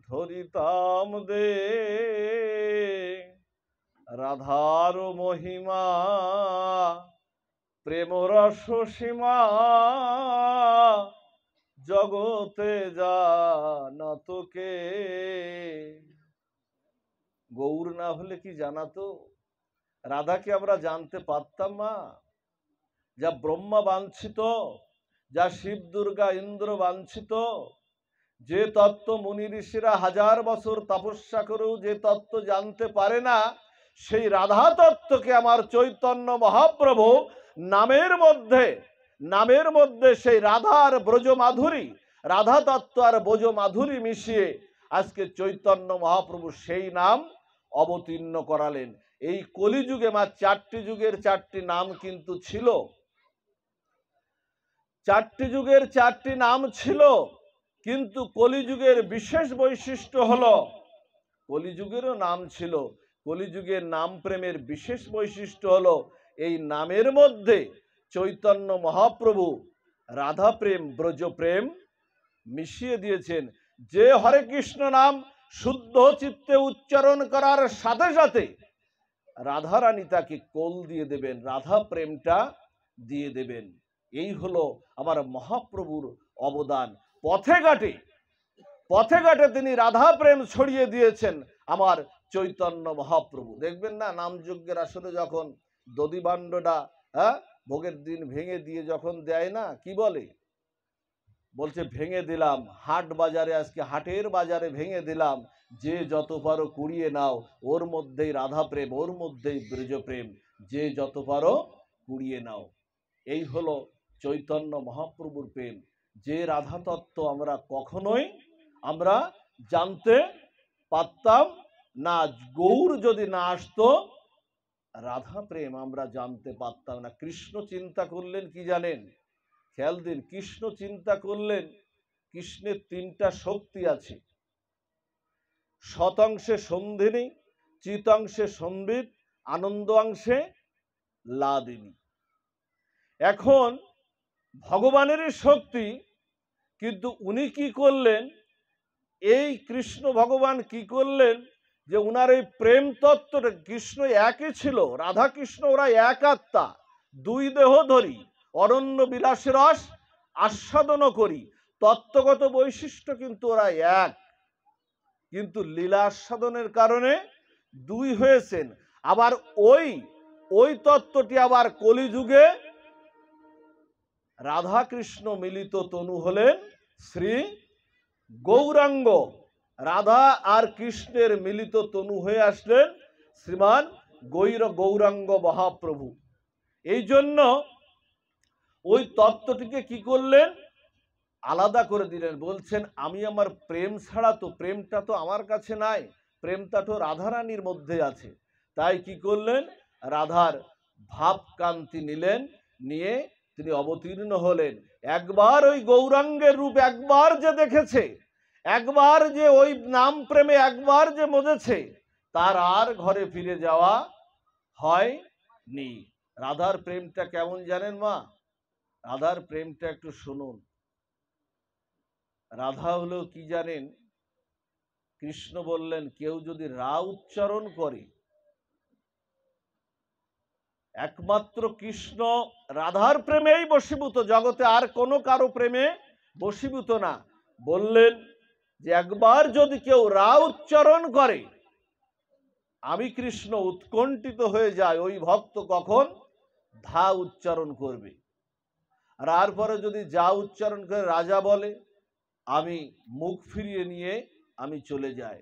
ধরিতাম দে। রাধার মহিমা প্রেম রস সীমা, জগতে জানাত কে। গৌর না হলে কি জানাতো? রাধাকে আমরা জানতে পারতাম না? যা ব্রহ্মা বাঞ্ছিত, যা শিব দুর্গা ইন্দ্র বাঞ্ছিত, যে তত্ত্ব মুনি ঋষিরা ১০০০ বছর তপস্যা করেও যে তত্ত্ব জানতে পারে না, সেই রাধা তত্ত্বকে আমার চৈতন্য মহাপ্রভু নামের মধ্যে সেই রাধার ব্রজমাধুরী, রাধা তত্ত্ব আর ব্রজমাধুরী মিশিয়ে আজকে চৈতন্য মহাপ্রভু সেই নাম অবতীর্ণ করালেন। এই কলিযুগে ৪টি যুগের ৪টি নাম কিন্তু ছিল, ৪টি যুগের ৪টি নাম ছিল, কিন্তু কলিযুগের বিশেষ বৈশিষ্ট্য হলো, কলিযুগেরও নাম ছিল, কলিযুগের নাম প্রেমের বিশেষ বৈশিষ্ট্য হলো এই নামের মধ্যে চৈতন্য মহাপ্রভু রাধা প্রেম ব্রজ প্রেম মিশিয়ে দিয়েছেন। যে হরে কৃষ্ণ নাম শুদ্ধ চিত্তে উচ্চারণ করার সাথে সাথে রাধারানী তাকে কোল দিয়ে দেবেন, রাধা প্রেমটা দিয়ে দেবেন। এই হলো আমার মহাপ্রভুর অবদান। পথে ঘাটে তিনি রাধা প্রেম ছড়িয়ে দিয়েছেন আমার চৈতন্য মহাপ্রভু। দেখবেন না নামযজ্ঞের আসলে যখন দধিবান্ডটা ভোগের দিন ভেঙে দিয়ে যখন দেয় না, কি বলছে ভেঙে দিলাম হাট বাজারে, আজকে হাটের বাজারে ভেঙে দিলাম, যে যত পারো কুড়িয়ে নাও, ওর মধ্যেই রাধা প্রেম, ওর মধ্যেই ব্রজ প্রেম, যে যত পারো কুড়িয়ে নাও। এই হলো চৈতন্য মহাপ্রভুর প্রেম, যে রাধা তত্ত্ব আমরা কখনোই আমরা জানতে পারতাম না। গৌর যদি না আসতো, রাধা প্রেম আমরা জানতে পারতাম না। কৃষ্ণ চিন্তা করলেন কি জানেন? খেয়াল দিন, কৃষ্ণ চিন্তা করলেন, কৃষ্ণের ৩টা শক্তি আছে, শতাংশে সন্ধিনী, চিতাংশে সম্বিত, আনন্দ অংশে লাদিনী। এখন ভগবানেরই শক্তি, কিন্তু উনি কি করলেন, এই কৃষ্ণ ভগবান কি করলেন, যে উনার এই প্রেম তত্ত্বটা, কৃষ্ণ একই ছিল, রাধা কৃষ্ণ ওরা এক আত্মা, ২ দেহ ধরি অরণ্য বিলাসী রস আস্বাদন করি, তত্ত্বগত বৈশিষ্ট্য কিন্তু ওরা এক, কিন্তু লীলা আস্বাদনের কারণে ২ হয়েছেন। আবার ওই তত্ত্বটি আবার কলিযুগে রাধা কৃষ্ণ মিলিত তনু হলেন শ্রী গৌরাঙ্গ। রাধা আর কৃষ্ণের মিলিত তনু হয়ে আসলেন শ্রীমান গৌরাঙ্গ মহাপ্রভু। এই জন্য ওই তত্ত্বটিকে কি করলেন, আলাদা করে দিলেন। বলছেন আমি আমার প্রেম ছাড়া তো, প্রেমটা তো আমার কাছে নাই, প্রেমটা তো রাধারানীর মধ্যে আছে। তাই কি করলেন, রাধার ভাব কান্তি নিলেন, নিয়ে তিনি অবতীর্ণ হলেন। একবার ওই গৌরাঙ্গের রূপ একবার যে দেখেছে, একবার যে ওই নাম প্রেমে একবার যে মজেছে তার আর ঘরে ফিরে যাওয়া হয়নি। রাধার প্রেমটা কেমন জানেন মা? রাধার প্রেমটা একটু শুনুন। রাধা হলো কি জানেন? কৃষ্ণ বললেন কেউ যদি রা উচ্চারণ করে, একমাত্র কৃষ্ণ রাধার প্রেমেই বশীভূত, জগতে আর কোনো কারো প্রেমে বশীভূত না। বললেন যে একবার যদি কেউ রা উচ্চারণ করে, আমি কৃষ্ণ উৎকণ্ঠিত হয়ে যায় ওই ভক্ত কখন ধা উচ্চারণ করবে। আর তারপরে যদি যা উচ্চারণ করে রাজা বলে, আমি মুখ ফিরিয়ে নিয়ে আমি চলে যাই।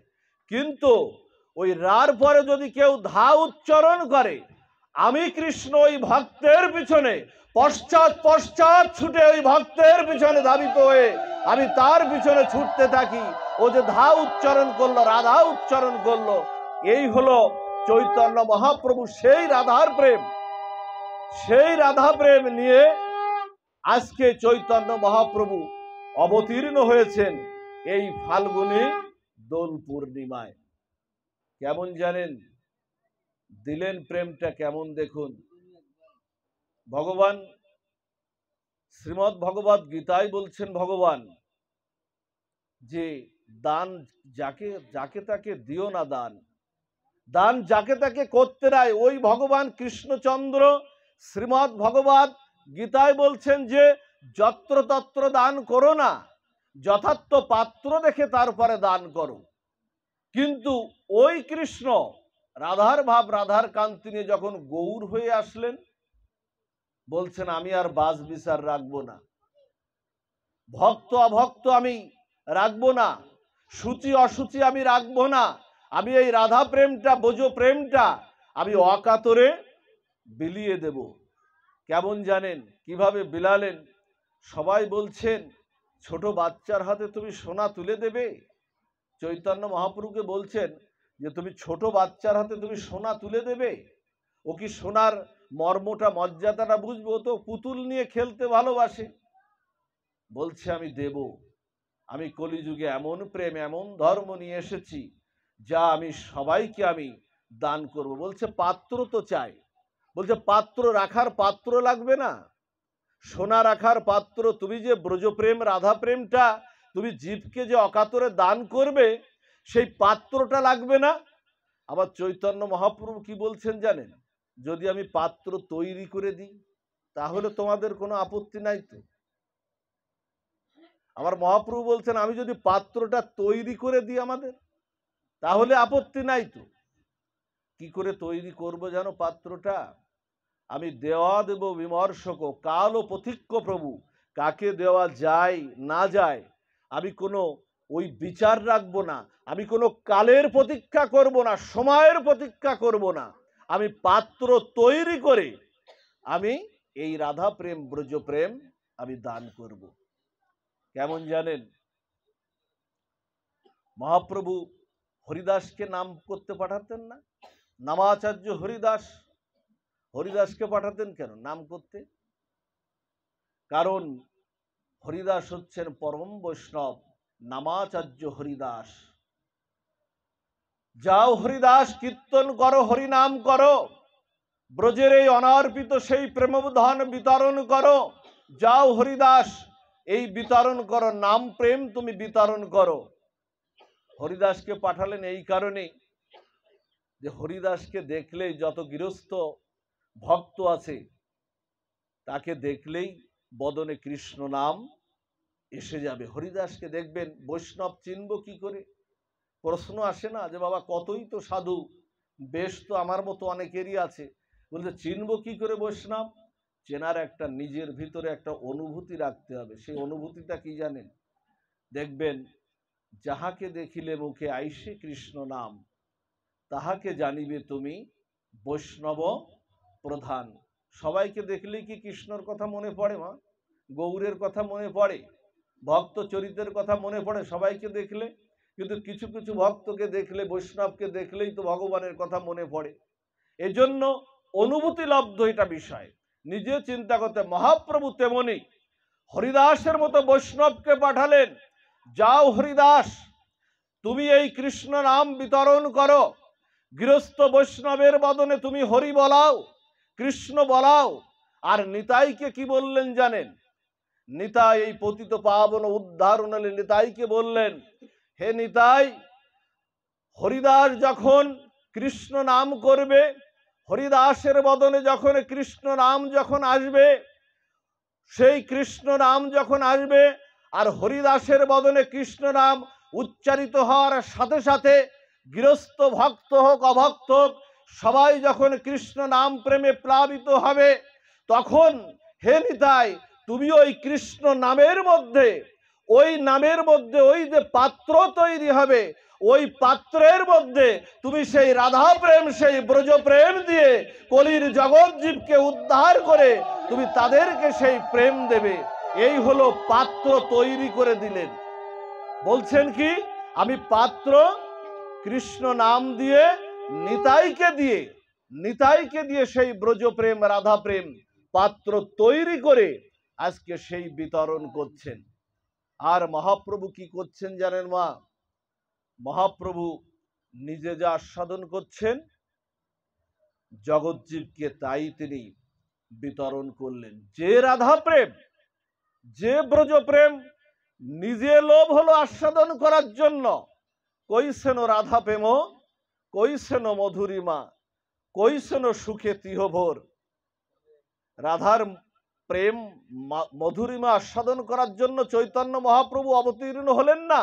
কিন্তু ওই রার পরে যদি কেউ ধা উচ্চারণ করে, আমি কৃষ্ণ ওই ভক্তের পিছনে পশ্চাৎ পশ্চাৎ ছুটে ওই ভক্তের পিছনে ধাবিত হয়ে আমি তার পিছনে ছুটতে থাকি। ও যে ধা উচ্চারণ করলো, রাধা উচ্চারণ করলো, এই হলো চৈতন্য মহাপ্রভু সেই রাধার প্রেম। সেই রাধা প্রেম নিয়ে আজকে চৈতন্য মহাপ্রভু অবতীর্ণ হয়েছেন এই ফাল্গুনী দোল পূর্ণিমায়। কেমন জানেন? দিলেন প্রেমটা কেমন দেখুন। ভগবান শ্রীমদ্ ভগবত গীতায় বলছেন ভগবান যে দান যাকে যাকে তাকে দিও না দান, দান যাকে তাকে করতে নাই। ওই ভগবান কৃষ্ণচন্দ্র শ্রীমদ্ ভগবত গীতায় বলছেন যে যত্র তত্র দান করো না, যথার্থ পাত্র দেখে তারপরে দান করো। কিন্তু ওই কৃষ্ণ রাধার ভাব রাধার কান্তি নিয়ে যখন গৌর হয়ে আসলেন, বলছেন আমি আর বাস বিচার রাখবো না, ভক্ত অভক্ত আমি রাখবো না, সূচি অসুচি আমি রাখবো না। আমি এই রাধা প্রেমটা বোঝ প্রেমটা আমি অকাতরে বিলিয়ে দেব। কেমন জানেন কিভাবে বিলালেন? সবাই বলছেন ছোট বাচ্চার হাতে তুমি সোনা তুলে দেবে। চৈতন্য মহাপ্রভুকে বলছেন যে তুমি ছোট বাচ্চার হাতে তুমি সোনা তুলে দেবে? ও কি সোনার মর্মটা মর্যাদাটা বুঝবে? ও তো পুতুল নিয়ে খেলতে ভালোবাসে। বলছে আমি দেব। আমি কলিযুগে এমন প্রেম এমন ধর্ম নিয়ে এসেছি যা আমি সবাইকে আমি দান করব। বলছে পাত্র তো চাই। বলছে পাত্র রাখার পাত্র লাগবে না? সোনা রাখার পাত্র, তুমি যে ব্রজপ্রেম রাধা প্রেমটা তুমি জীবকে যে অকাতরে দান করবে, সেই পাত্রটা লাগবে না? আবার চৈতন্য মহাপ্রভু কি বলছেন জানেন? যদি আমি পাত্র তৈরি করে দিই তাহলে তোমাদের কোনো আপত্তি নাই তো? আমার মহাপ্রভু বলছেন আমি যদি পাত্রটা তৈরি করে দিই আমাদের, তাহলে আপত্তি নাই তো? কি করে তৈরি করব জানো পাত্রটা? আমি দেওয়া দেব বিমর্শক কাল ও পথিক্য প্রভু, কাকে দেওয়া যায় না যায় আমি কোনো ওই বিচার রাখবো না। আমি কোনো কালের প্রতীক্ষা করব না, সময়ের প্রতীক্ষা করব না। আমি পাত্র তৈরি করে আমি এই রাধা প্রেম ব্রজ প্রেম আমি দান করব। কেমন জানেন? মহাপ্রভু হরিদাসকে নাম করতে পাঠাতেন না? নামাচার্য হরিদাস, হরিদাসকে পাঠাতেন কেন নাম করতে? কারণ হরিদাস হচ্ছেন পরম বৈষ্ণব, নামাচার্য হরিদাস। যাও হরিদাস কীর্তন করো, হরিনাম করো, ব্রজের এই অনার্পিত সেই প্রেমবধান বিতরণ করো। যাও হরিদাস এই বিতরণ করো, নাম প্রেম তুমি বিতরণ করো। হরিদাসকে পাঠালেন এই কারণে যে হরিদাসকে দেখলেই যত গৃহস্থ ভক্ত আছে তাকে দেখলেই বদনে কৃষ্ণ নাম এসে যাবে। হরিদাসকে দেখবেন, বৈষ্ণব চিনব কি করে? প্রশ্ন আসে না যে বাবা কতই তো সাধু, বেশ তো আমার মতো অনেকেরই আছে, বলতে চিনব কি করে বৈষ্ণব? চেনার একটা নিজের ভিতরে একটা অনুভূতি রাখতে হবে। সেই অনুভূতিটা কি জানেন? দেখবেন যাহাকে দেখিলে মুখে আইসে কৃষ্ণ নাম, তাহাকে জানিবে তুমি বৈষ্ণব প্রধান। সবাইকে দেখলেই কি কৃষ্ণর কথা মনে পড়ে মা? গৌরের কথা মনে পড়ে, ভক্ত চরিত্রের কথা মনে পড়ে সবাইকে দেখলে? কিন্তু কিছু কিছু ভক্তকে দেখলে, বৈষ্ণবকে দেখলেই তো ভগবানের কথা মনে পড়ে। এজন্য অনুভূতি লব্ধ এটা বিষয়। নিজে চিন্তা করতে মহাপ্রভু তেমনি হরিদাসের মতো বৈষ্ণবকে পাঠালেন। যাও হরিদাস, তুমি এই কৃষ্ণ নাম বিতরণ করো, গৃহস্থ বৈষ্ণবের বদনে তুমি হরি বলাও, কৃষ্ণ বলাও। আর নিতাইকে কি বললেন জানেন? নিতাই এই পতিত পাবন উদ্ধারণ নিতাইকে বললেন, হে নিতাই, হরিদাস যখন কৃষ্ণ নাম করবে, হরিদাসের বদনে যখন কৃষ্ণ নাম যখন আসবে, সেই কৃষ্ণ নাম যখন আসবে আর হরিদাসের বদনে কৃষ্ণ নাম উচ্চারিত হওয়ার সাথে সাথে গৃহস্থ ভক্ত হোক অভক্ত হোক সবাই যখন কৃষ্ণ নাম প্রেমে প্লাবিত হবে, তখন হে নিতাই তুমি ওই কৃষ্ণ নামের মধ্যে, ওই নামের মধ্যে ওই যে পাত্র তৈরি হবে, ওই পাত্রের মধ্যে তুমি সেই রাধা প্রেম, সেই ব্রজ প্রেম দিয়ে কলির জগৎ জীবকে উদ্ধার করে তুমি তাদেরকে সেই প্রেম দেবে। এই হলো পাত্র তৈরি করে দিলেন। বলছেন কি, আমি পাত্র কৃষ্ণ নাম দিয়ে নিতাইকে দিয়ে সেই ব্রজ প্রেম রাধা প্রেম পাত্র তৈরি করে আজকে সেই বিতরণ করছেন। আর মহাপ্রভু কি করছেন জানেন মা? মহাপ্রভু নিজে যা আস্বাদন করছেন জগৎজীবকে তাই তিনি বিতরণ করলেন। যে রাধা প্রেম, যে ব্রজ প্রেম নিজে লোভ হলো আস্বাদন করার জন্য, কইসেন রাধা প্রেম কইসেন মধুরিমা, কইসেন সুখে তিহভোর। রাধার প্রেম মধুরিমা আস্বাদন করার জন্য চৈতন্য মহাপ্রভু অবতীর্ণ হলেন না,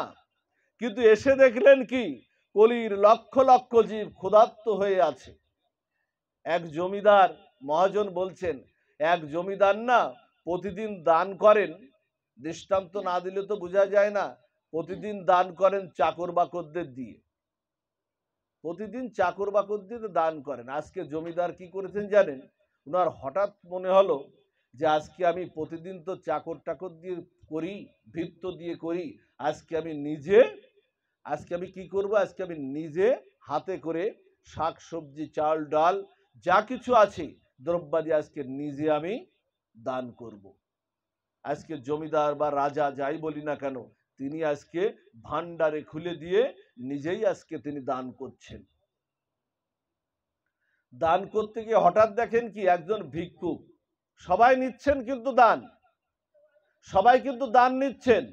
কিন্তু এসে দেখলেন কি কলির লক্ষ লক্ষ জীব ক্ষুধার্ত হয়ে আছে। এক জমিদার মহাজন বলছেন, এক জমিদার না প্রতিদিন দান করেন, দৃষ্টান্ত না দিলে তো বোঝা যায় না, প্রতিদিন দান করেন চাকর বাকরদের দিয়ে, প্রতিদিন চাকর বাকরদের দান করেন। আজকে জমিদার কি করেছেন জানেন? ওনার হঠাৎ মনে হলো যে আজকে আমি প্রতিদিন তো চাকর টাকর দিয়ে করি, ভিত্ত দিয়ে করি, আজকে আমি কি করব, আজকে আমি নিজে হাতে করে শাক সবজি চাল ডাল যা কিছু আছে দ্রব্যাদি আজকে নিজে আমি দান করব। আজকে জমিদার বা রাজা যাই বলি না কেন, তিনি আজকে ভান্ডারে খুলে দিয়ে নিজেই আজকে তিনি দান করছেন। দান করতে গিয়ে হঠাৎ দেখেন কি একজন ভিক্ষুক, সবাই নিচ্ছেন কিন্তু দান, সবাই কিন্তু দান নিচ্ছেন।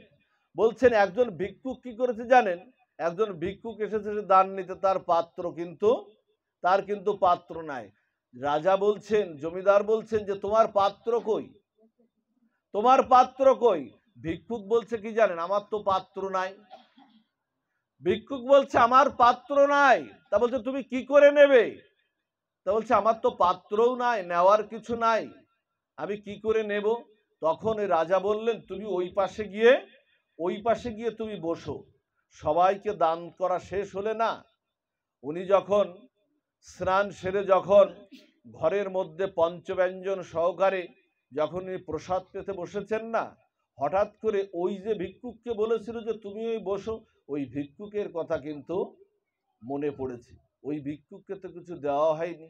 বলছেন একজন ভিক্ষুক কি করেছে জানেন? একজন ভিক্ষুক এসেছে দান নিতে, তার কিন্তু পাত্র নাই। রাজা বলছেন, জমিদার বলছেন যে তোমার পাত্র কই, তোমার পাত্র কই? ভিক্ষুক বলছে কি জানেন? আমার তো পাত্র নাই। ভিক্ষুক বলছে আমার পাত্র নাই। তা বলছে তুমি কি করে নেবে? তা বলছে আমার তো পাত্রও নাই, নেওয়ার কিছু নাই, আমি কি করে নেব? তখন রাজা বললেন তুমি ওই পাশে গিয়ে তুমি বসো, সবাইকে দান করা শেষ হলে না, উনি যখন স্নান সেরে যখন ঘরের মধ্যে পঞ্চব্যঞ্জন সহকারে যখন উনি প্রসাদ পেতে বসেছেন না, হঠাৎ করে ওই যে ভিক্ষুককে বলেছিল যে তুমি ওই বসো, ওই ভিক্ষুকের কথা কিন্তু মনে পড়েছে। ওই ভিক্ষুককে তো কিছু দেওয়া হয়নি,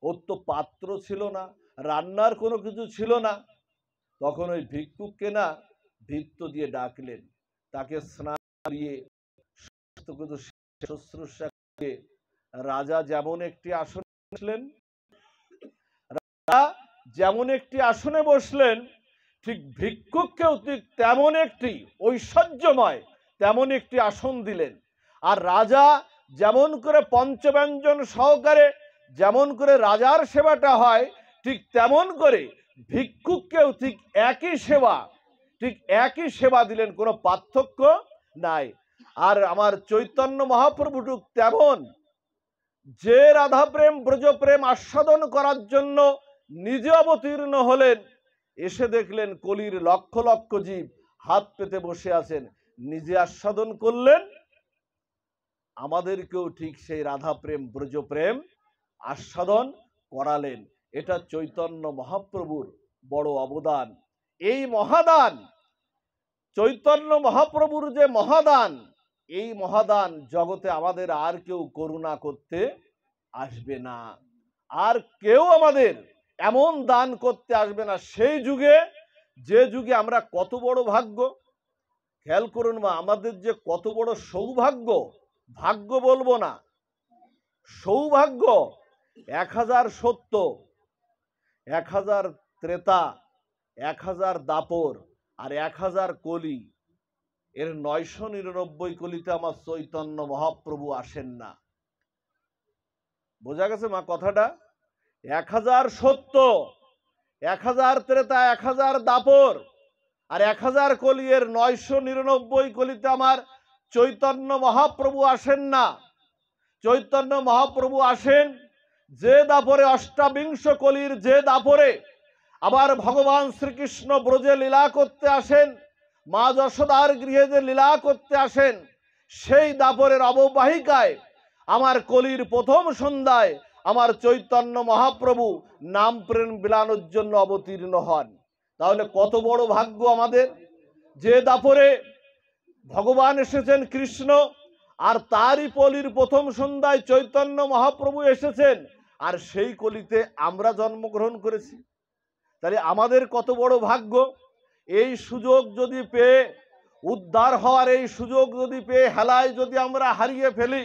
ওর তো পাত্র ছিল না, রান্নার কোনো কিছু ছিল না। তখন ওই ভিক্ষুককে না ভিত্ত দিয়ে ডাকলেন, তাকে স্নান দিয়ে শুশ্রূষা করে রাজা যেমন একটি আসনে বসলেন, যেমন একটি আসনে বসলেন, ঠিক ভিক্ষুককেও ঠিক তেমন একটি ঐশ্বর্যময় তেমন একটি আসন দিলেন। আর রাজা যেমন করে পঞ্চব্যঞ্জন সহকারে যেমন করে রাজার সেবাটা হয়, ঠিক তেমন করে ভিক্ষুককেও ঠিক একই সেবা দিলেন, কোনো পার্থক্য নাই। আর আমার চৈতন্য মহাপ্রভুটুক তেমন, যে রাধা প্রেম ব্রজ প্রেম আস্বাদন করার জন্য নিজে অবতীর্ণ হলেন, এসে দেখলেন কলির লক্ষ লক্ষ জীব হাত পেতে বসে আছেন, নিজে আস্বাদন করলেন, আমাদেরকেও ঠিক সেই রাধা প্রেম ব্রজ প্রেম আস্বাদন করালেন। এটা চৈতন্য মহাপ্রভুর বড় অবদান। এই মহাদান, চৈতন্য মহাপ্রভুর যে মহাদান, এই মহাদান জগতে আমাদের আর কেউ করুণা করতে আসবে না, আর কেউ আমাদের এমন দান করতে আসবে না। সেই যুগে, যে যুগে আমরা কত বড় ভাগ্য, খেয়াল করুন মা, আমাদের যে কত বড় সৌভাগ্য, ভাগ্য বলবো না, সৌভাগ্য। 1000 সত্য, 1000 ত্রেতা, 1000 দাপর আর 1000 কলি, এর 999 কলিতে আমার চৈতন্য মহাপ্রভু আসেন না। বোঝা গেছে মা কথাটা? 1000 সত্য, 1000 ত্রেতা, 1000 দাপর আর 1000 কলি, এর 999 কলিতে আমার চৈতন্য মহাপ্রভু আসেন না। চৈতন্য মহাপ্রভু আসেন যে দাপরে, অষ্টাবিংশ কলির যে দাপরে আবার ভগবান শ্রীকৃষ্ণ ব্রজে লীলা করতে আসেন, মা যশোদার গৃহে যে লীলা করতে আসেন, সেই দাপরের অববাহিকায় আমার কলির প্রথম সন্ধ্যায় আমার চৈতন্য মহাপ্রভু নাম প্রেম বিলানোর জন্য অবতীর্ণ হন। তাহলে কত বড় ভাগ্য আমাদের, যে দাপরে ভগবান এসেছেন কৃষ্ণ, আর তারই কলির প্রথম সন্ধ্যায় চৈতন্য মহাপ্রভু এসেছেন, আর সেই কলিতে আমরা জন্মগ্রহণ করেছি। তাহলে আমাদের কত বড় ভাগ্য। এই সুযোগ যদি পেয়ে, উদ্ধার হওয়ার এই সুযোগ যদি পেয়ে হেলায় যদি আমরা হারিয়ে ফেলি,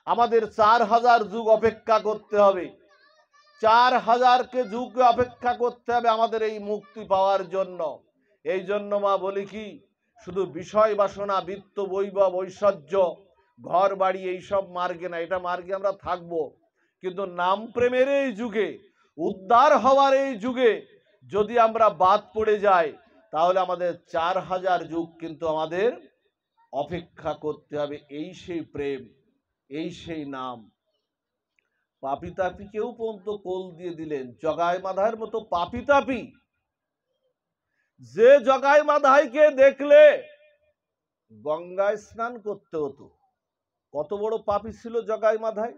আমাদের 4000 যুগ অপেক্ষা করতে হবে। 4000কে যুগ অপেক্ষা করতে হবে আমাদের এই মুক্তি পাওয়ার জন্য। এই জন্য মা বলি কি, শুধু বিষয় বাসনা, বিত্ত, বৈভব, ঐশ্বর্য, ঘর বাড়ি এইসব মার্গে না, এটা মার্গে আমরা থাকবো, কিন্তু নাম প্রেমের এই যুগে, উদ্ধার হওয়ার এই যুগে যদি আমরা বাদ পড়ে যাই, তাহলে আমাদের 4000 যুগ কিন্তু আমাদের অপেক্ষা করতে হবে। এই সেই প্রেম, এই সেই নাম। পাপি তাপিকেও পর্যন্ত কোল দিয়ে দিলেন, জগাই মাধার মতো পাপি তাপি, যে জগাই মাধাইকে দেখলে গঙ্গায় স্নান করতে হতো। কত বড় পাপী ছিল জগাই মাধাই,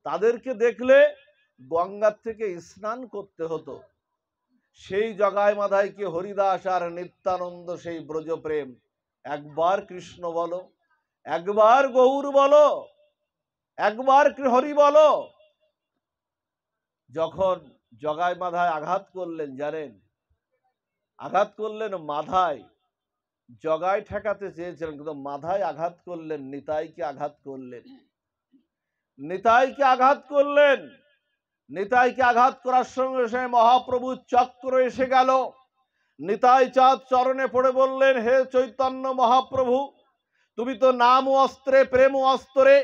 তাদেরকে দেখলে গঙ্গার থেকে স্নান করতে হতো। সেই জগাই মাধাইকে হরিদাস আর নিত্যানন্দ সেই ব্রজপ্রেম, একবার কৃষ্ণ বলো, একবার গৌর বলো, একবার হরি বলো। যখন জগাই মাধায় আঘাত করলেন, জানেন আঘাত করলেন মাধায়, জগাই ঠেকাতে চেয়েছিলেন কিন্তু মাধায় আঘাত করলেন, নিতাইকে আঘাত করলেন, নিতাইকে আঘাত করলেন। নিতাইকে আঘাত করার সঙ্গে সঙ্গে মহাপ্রভুর চক্র এসে গেল। নিতাই চাঁদ চরণে পড়ে বললেন, হে চৈতন্য মহাপ্রভু, তুমি তো নাম ও অস্ত্রে, প্রেম ও অস্ত্রে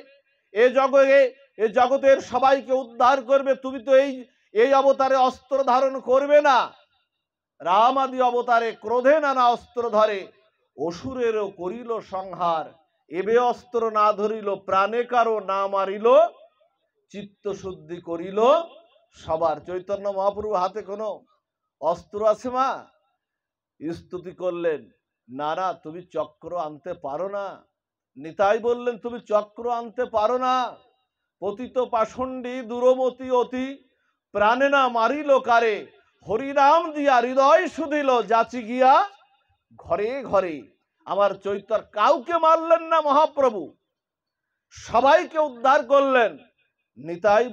এ জগতের সবাইকে উদ্ধার করবে, তুমি তো এই অবতারে অস্ত্র ধারণ করবে না। রাম আদি অবতারে ক্রোধে নানা অস্ত্র ধরে, অসুরেরও করিল সংহার, এবে অস্ত্র না ধরিল, প্রাণে কারো না মারিল, চিত্ত শুদ্ধি করিল সবার। চৈতন্য মহাপ্রভু হাতে কোনো অস্ত্র আছে মা? স্তুতি করলেন, না না, তুমি চক্র আনতে পারো না। নিতাই বললেন, তুমি চক্র আনতে পারো না। পতিত পাষণ্ডী দুরমতি অতি, প্রাণে না মারিল কারে, হরিনাম দিয়া হৃদয় সুধিল, যাচি গিয়া ঘরে ঘরে। আমার চৈতন্য কাউকে মারলেন না মহাপ্রভু, সবাইকে উদ্ধার করলেন। নিতাই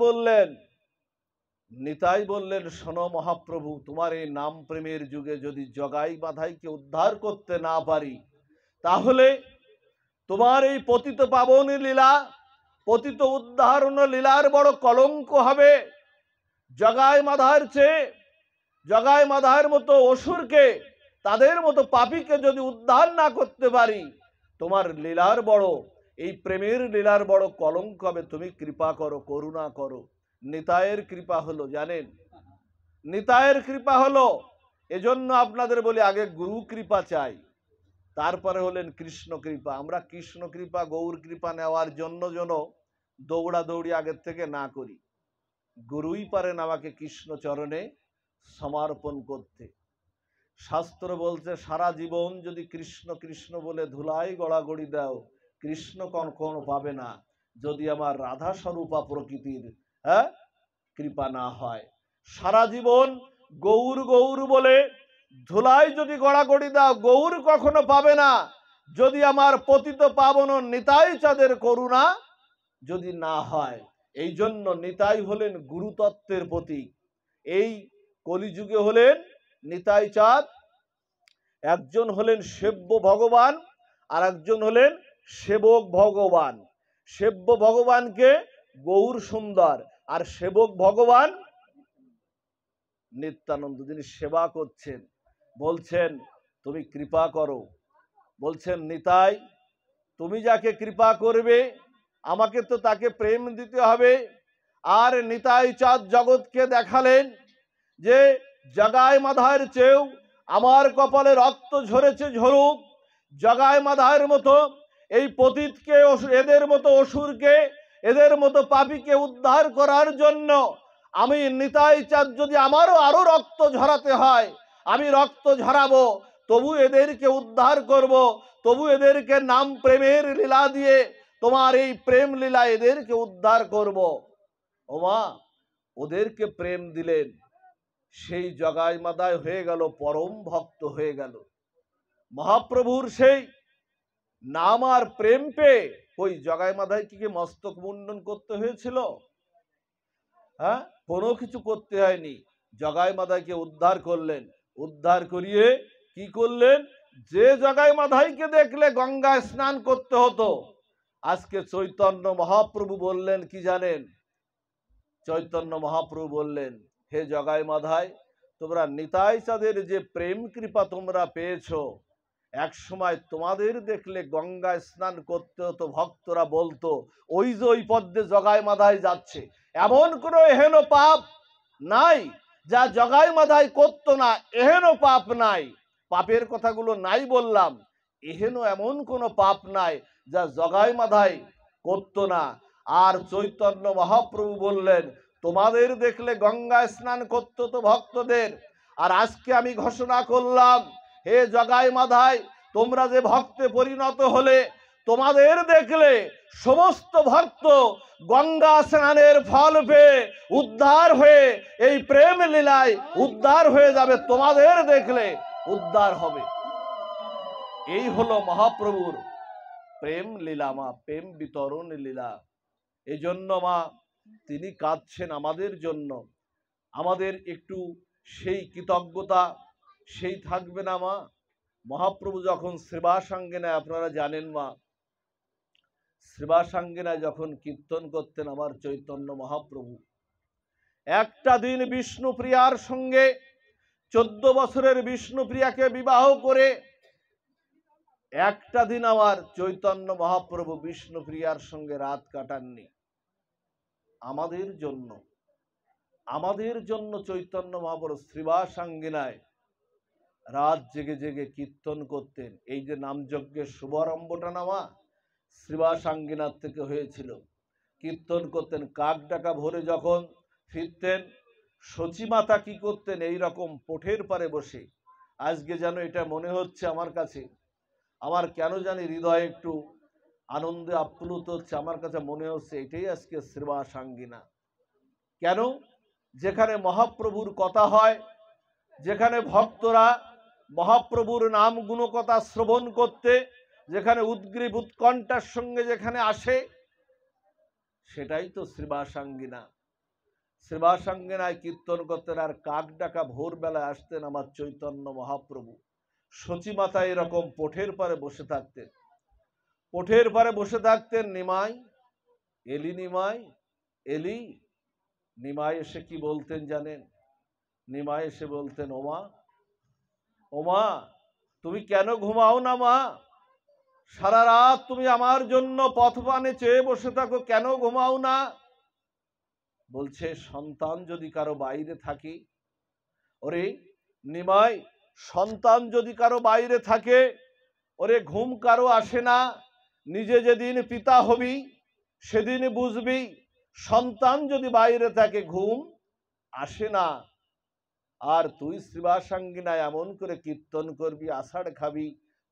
বললেন, শোনো মহাপ্রভু, তোমার এই নাম প্রেমের যুগে যদি জগাই মাধাইকে উদ্ধার করতে না পারি, তাহলে তোমার এই পতিত পাবনী লীলা, পতিত উদ্ধারণ লীলার বড় কলঙ্ক হবে। জগাই মাধার চেয়ে, জগাই মাধার মতো অসুরকে, তাদের মতো পাপীকে যদি উদ্ধার না করতে পারি, তোমার লীলার বড়, এই প্রেমের লীলার বড় কলঙ্ক হবে। তুমি কৃপা করো, করুণা করো। নিতাইয়ের কৃপা হলো, জানেন নিতাইয়ের কৃপা হলো। এজন্য আপনাদের বলি, আগে গুরু কৃপা চাই, তারপরে হলেন কৃষ্ণ কৃপা। আমরা কৃষ্ণ কৃপা, গৌর কৃপা নেওয়ার জন্য যেন দৌড়াদৌড়ি আগের থেকে না করি। গুরুই পারেন আমাকে কৃষ্ণ চরণে সমর্পণ করতে। শাস্ত্র বলছে, সারা জীবন যদি কৃষ্ণ কৃষ্ণ বলে ধুলাই গড়াগড়ি দাও, কৃষ্ণ কখনো পাবে না, যদি আমার রাধা স্বরূপা প্রকৃতির কৃপা না হয়। সারা জীবন গৌর গৌর বলে ধুলাই যদি গড়াগড়ি দাও, গৌর কখনো পাবে না, যদি আমার পতিত পাবন নিতাই চাঁদের করুণা যদি না হয়। এই জন্য নিতাই হলেন গুরুতত্ত্বের প্রতীক। এই কলিযুগে হলেন নিতাই চাঁদ একজন হলেন সেব্য ভগবান আর একজন হলেন সেবক ভগবান। সেব্য ভগবানকে গৌর সুন্দর, আর সেবক ভগবান নিত্যানন্দ, যিনি সেবা করছেন। বলছেন তুমি কৃপা করো। বলছেন নিতাই, তুমি যাকে কৃপা করবে আমাকে তো তাকে প্রেম দিতে হবে। আর নিতাই চাঁদ জগৎকে দেখালেন যে জগায় মাধার চেয়েও আমার কপালে রক্ত ঝরেছে ঝরুক, জগায় মাধার মতো এই পতিতকে, এদের মতো অসুরকে, এদের মতো পাপীকে উদ্ধার করার জন্য আমি নিতাই চাঁদ যদি আমারও আরো রক্ত ঝরাতে হয় আমি রক্ত ঝরাবো, তবু এদেরকে উদ্ধার করব, তবু এদেরকে নাম প্রেমের লীলা দিয়ে তোমার এই প্রেম লীলা এদেরকে উদ্ধার করব। ওমা, ওদেরকে প্রেম দিলেন, সেই জগায় মাদায় হয়ে গেল, পরম ভক্ত হয়ে গেল। মহাপ্রভুর সেই নাম আর প্রেম পেয়ে ওই জগায় মাদায় কি মস্তক মুন্ডন করতে হয়েছিল? হ্যাঁ, কোনো কিছু করতে হয়নি। জগায় মাদাইকে উদ্ধার করলেন। উদ্ধার করিয়ে কি করলেন? যে জগায় মাদাইকে দেখলে গঙ্গায় স্নান করতে হতো, আজকে চৈতন্য মহাপ্রভু বললেন কি জানেন? চৈতন্য মহাপ্রভু বললেন, হে জগায় মাধাই, তোমরা নিতাই চাঁদের যে প্রেম কৃপা তোমরা পেয়েছো, এক সময় তোমাদের দেখলে গঙ্গায় স্নান করতে হতো, ভক্তরা বলতো ওই যে ওই পদ্মে জগায় মাধাই যাচ্ছে। এমন কোনো এহেন পাপ নাই যা জগায় মাধাই করতো না, এহেন পাপ নাই। পাপের কথাগুলো নাই বললাম, এহেন এমন কোনো পাপ নাই যা জগায় মাধাই করতো না। আর চৈতন্য মহাপ্রভু বললেন, তোমাদের দেখলে গঙ্গায় স্নান করতে হতো ভক্তদের, আর আজকে আমি ঘোষণা করলাম, হে জগায় মাধাই, তোমরা যে ভক্তে পরিণত হলে, তোমাদের দেখলে সমস্ত ভক্ত গঙ্গা স্নানের ফল পেয়ে উদ্ধার হয়ে এই প্রেম লীলায় উদ্ধার হয়ে যাবে, তোমাদের দেখলে উদ্ধার হবে। এই হলো মহাপ্রভুর প্রেম লীলা, মা প্রেম বিতরণ লীলা। এই জন্য মা তিনি কাঁদছেন আমাদের জন্য। আমাদের একটু সেই কৃতজ্ঞতা সেই থাকবে না মা? মহাপ্রভু যখন শ্রীবাসাঙ্গিনায়, আপনারা জানেন মা, শ্রীবাসাঙ্গিনায় যখন কীর্তন করতেন আমার চৈতন্য মহাপ্রভু, একটা দিন বিষ্ণুপ্রিয়ার সঙ্গে 14 বছরের বিষ্ণুপ্রিয়াকে বিবাহ করে একটা দিন আমার চৈতন্য মহাপ্রভু বিষ্ণুপ্রিয়ার সঙ্গে রাত কাটাননি। আমাদের জন্য চৈতন্য মহাপ্রভু শ্রীবাসাঙ্গিনায় রাত জেগে জেগে কীর্তন করতেন। এই যে নামযজ্ঞের শুভারম্ভটা নামা শ্রীবাসাঙ্গিনার থেকে হয়েছিল। কীর্তন করতেন, কাক ডাকা ভোরে যখন ফিরতেন, সচিমাতা কি করতেন? এই রকম পোঠের পারে বসে, আজকে যেন এটা মনে হচ্ছে আমার কাছে, আমার কেন জানি হৃদয় একটু আনন্দে আপ্লুত হচ্ছে, আমার কাছে মনে হচ্ছে এটাই আজকে শ্রীবাসাঙ্গিনা। কেন? যেখানে মহাপ্রভুর কথা হয়, যেখানে ভক্তরা মহাপ্রভুর নাম গুণকথা শ্রবণ করতে যেখানে উদ্গ্রীব উৎকণ্ঠার সঙ্গে যেখানে আসে, সেটাই তো শ্রীবাসাঙ্গিনা। শ্রীবাসাঙ্গিনায় কীর্তন করতেন, আর কাক ডাকা ভোরবেলায় আসতেন আমার চৈতন্য মহাপ্রভু। সচিমাতা এরকম পোঠের পারে বসে থাকতেন, পোঠের পারে বসে থাকতেন। নিমাই এলি, নিমাই এলি। নিমাই এসে কি বলতেন জানেন? নিমাই এসে বলতেন, ওমা ওমা, তুমি কেন ঘুমাও না মা? সারা রাত তুমি আমার জন্য পথপানে চেয়ে বসে থাকো, কেন ঘুমাও না? বলছে, সন্তান যদি কারো বাইরে থাকে। ওরে নিমাই, সন্তান যদি কারো বাইরে থাকে, ওরে ঘুম কারো আসে না। নিজে যেদিন পিতা হবি সেদিন বুঝবি, সন্তান যদি বাইরে থাকে ঘুম আসে না। আর তুই শ্রীবাসাঙ্গিনায় এমন করে কীর্তন করবি, আষাঢ় খাবি,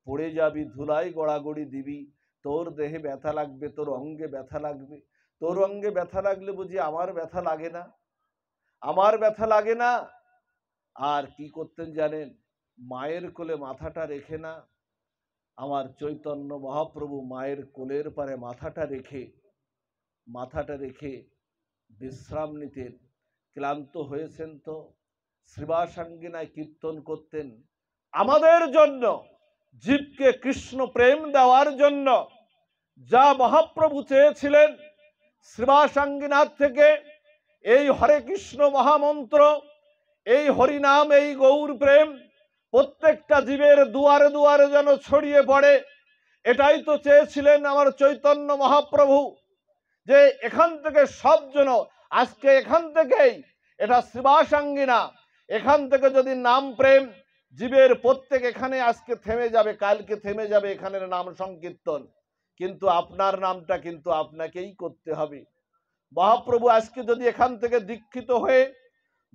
পড়ে যাবি, ধুলাই গড়াগড়ি দিবি, তোর দেহে ব্যথা লাগবে, তোর অঙ্গে ব্যথা লাগবে। তোর অঙ্গে ব্যথা লাগলে বুঝি আমার ব্যথা লাগে না? আমার ব্যথা লাগে না? আর কি করতেন জানেন? মায়ের কোলে মাথাটা রেখে না, আমার চৈতন্য মহাপ্রভু মায়ের কোলের পারে মাথাটা রেখে বিশ্রাম নিতেন। ক্লান্ত হয়েছেন তো শ্রীবাসাঙ্গিনায় কীর্তন করতেন, আমাদের জন্য, জীবকে কৃষ্ণ প্রেম দেওয়ার জন্য যা মহাপ্রভু চেয়েছিলেন শ্রীবাসাঙ্গীনাথ থেকে, এই হরে কৃষ্ণ মহামন্ত্র, এই হরিনাম, এই গৌর প্রেম প্রত্যেকটা জীবের দুয়ারে দুয়ারে যেন ছড়িয়ে পড়ে, এটাই তো চেয়েছিলেন আমার চৈতন্য মহাপ্রভু। যে এখান থেকে সব যেন আজকে এখান থেকেই, এটা শ্রীবাসাঙ্গিনা, এখান থেকে যদি নাম প্রেম জীবের প্রত্যেক এখানে আজকে থেমে যাবে, কালকে থেমে যাবে এখানের নাম সংকীর্তন, কিন্তু আপনার নামটা কিন্তু আপনাকেই করতে হবে। মহাপ্রভু আজকে যদি এখান থেকে দীক্ষিত হয়ে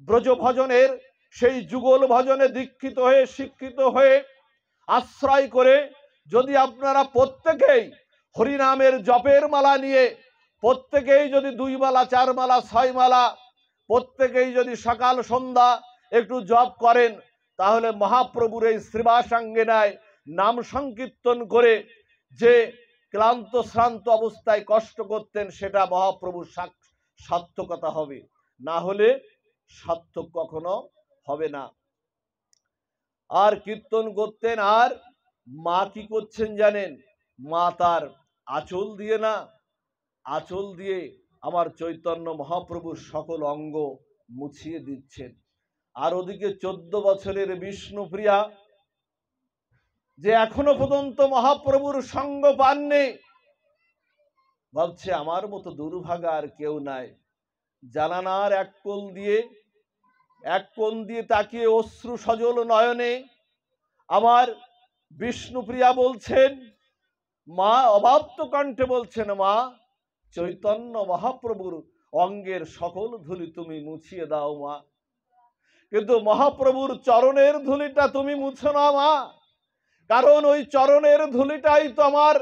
ব্রজ ভজনের সেই যুগল ভজনে দীক্ষিত হয়ে শিক্ষিত হয়ে আশ্রয় করে যদি আপনারা প্রত্যেকেই হরিনামের জপের মালা নিয়ে প্রত্যেকেই যদি 2 মালা 4 মালা 6 মালা প্রত্যেকেই যদি সকাল সন্ধ্যা একটু জপ করেন, তাহলে মহাপ্রভুর এই শ্রীবাসাঙ্গিনায় নাম সংকীর্তন করে যে ক্লান্ত শ্রান্ত অবস্থায় কষ্ট করতেন, সেটা মহাপ্রভুর সার্থকতা হবে, না হলে সার্থক কখনো হবে না। আর কীর্তন করতেন, আর মা কি করছেন জানেন? মা তার আঁচল দিয়ে না, আঁচল দিয়ে আমার চৈতন্য মহাপ্রভুর সকল অঙ্গ মুছিয়ে দিচ্ছেন। আর ওদিকে 14 বছরের বিষ্ণুপ্রিয়া, যে এখনো পর্যন্ত মহাপ্রভুর সঙ্গ পাননি, ভাবছে আমার মতো দুর্ভাগা আর কেউ নাই। জানানার এক কোণ দিয়ে তাকিয়ে অশ্রু সজল নয়নে আমার বিষ্ণুপ্রিয়া বলছেন, মা অবাপ্ত কণ্ঠে বলছেন, মা চৈতন্য মহাপ্রভুর অঙ্গের সকল ধুলি তুমি মুছিয়ে দাও মা। কিন্তু মহাপ্রভুর চরণের ধুলিটা তুমি মুছো না মা, কারণ ওই চরণের ধুলিটাই তো আমার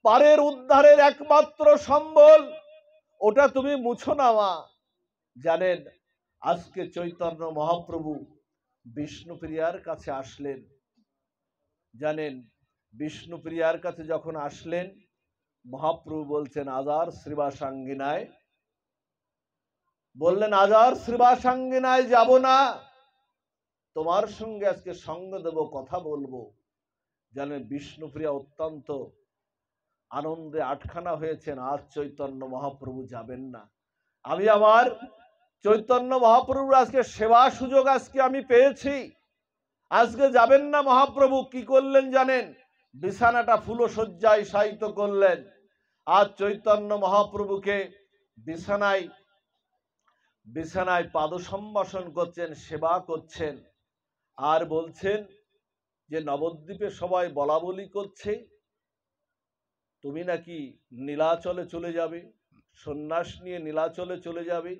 পারের উদ্ধারের একমাত্র সম্বল, ওটা তুমি মুছো না মা। জানেন, আজকে চৈতন্য মহাপ্রভু বিষ্ণুপ্রিয়ার কাছে আসলেন। জানেন, বিষ্ণুপ্রিয়ার কাছে যখন আসলেন, মহাপ্রভু বলছেন, আজার শ্রীবাসাঙ্গিনায়, বললেন, আজার শ্রীবাসাঙ্গিনায় যাব না, তোমার সঙ্গে আজকে সঙ্গ দেব, কথা বলবো। জানেন, বিষ্ণুপ্রিয়া অত্যন্ত আনন্দে আটখানা হয়েছেন, আজ চৈতন্য মহাপ্রভু যাবেন না। আমি আমার চৈতন্য মহাপ্রভুর আজকে সেবা সুযোগ আজকে আমি পেয়েছি, আজকে যাবেন না মহাপ্রভু। কি করলেন জানেন? বিছানাটা ফুলশয্যায় শায়িত করলেন। আজ চৈতন্য মহাপ্রভুকে বিছানায় পাদ সম্ভাষণ করছেন, সেবা করছেন, আর বলছেন যে নবদ্বীপে সবাই বলা বলি করছে তুমি নাকি নীলাচলে চলে যাবে, সন্ন্যাস নিয়ে নীলাচলে চলে যাবে।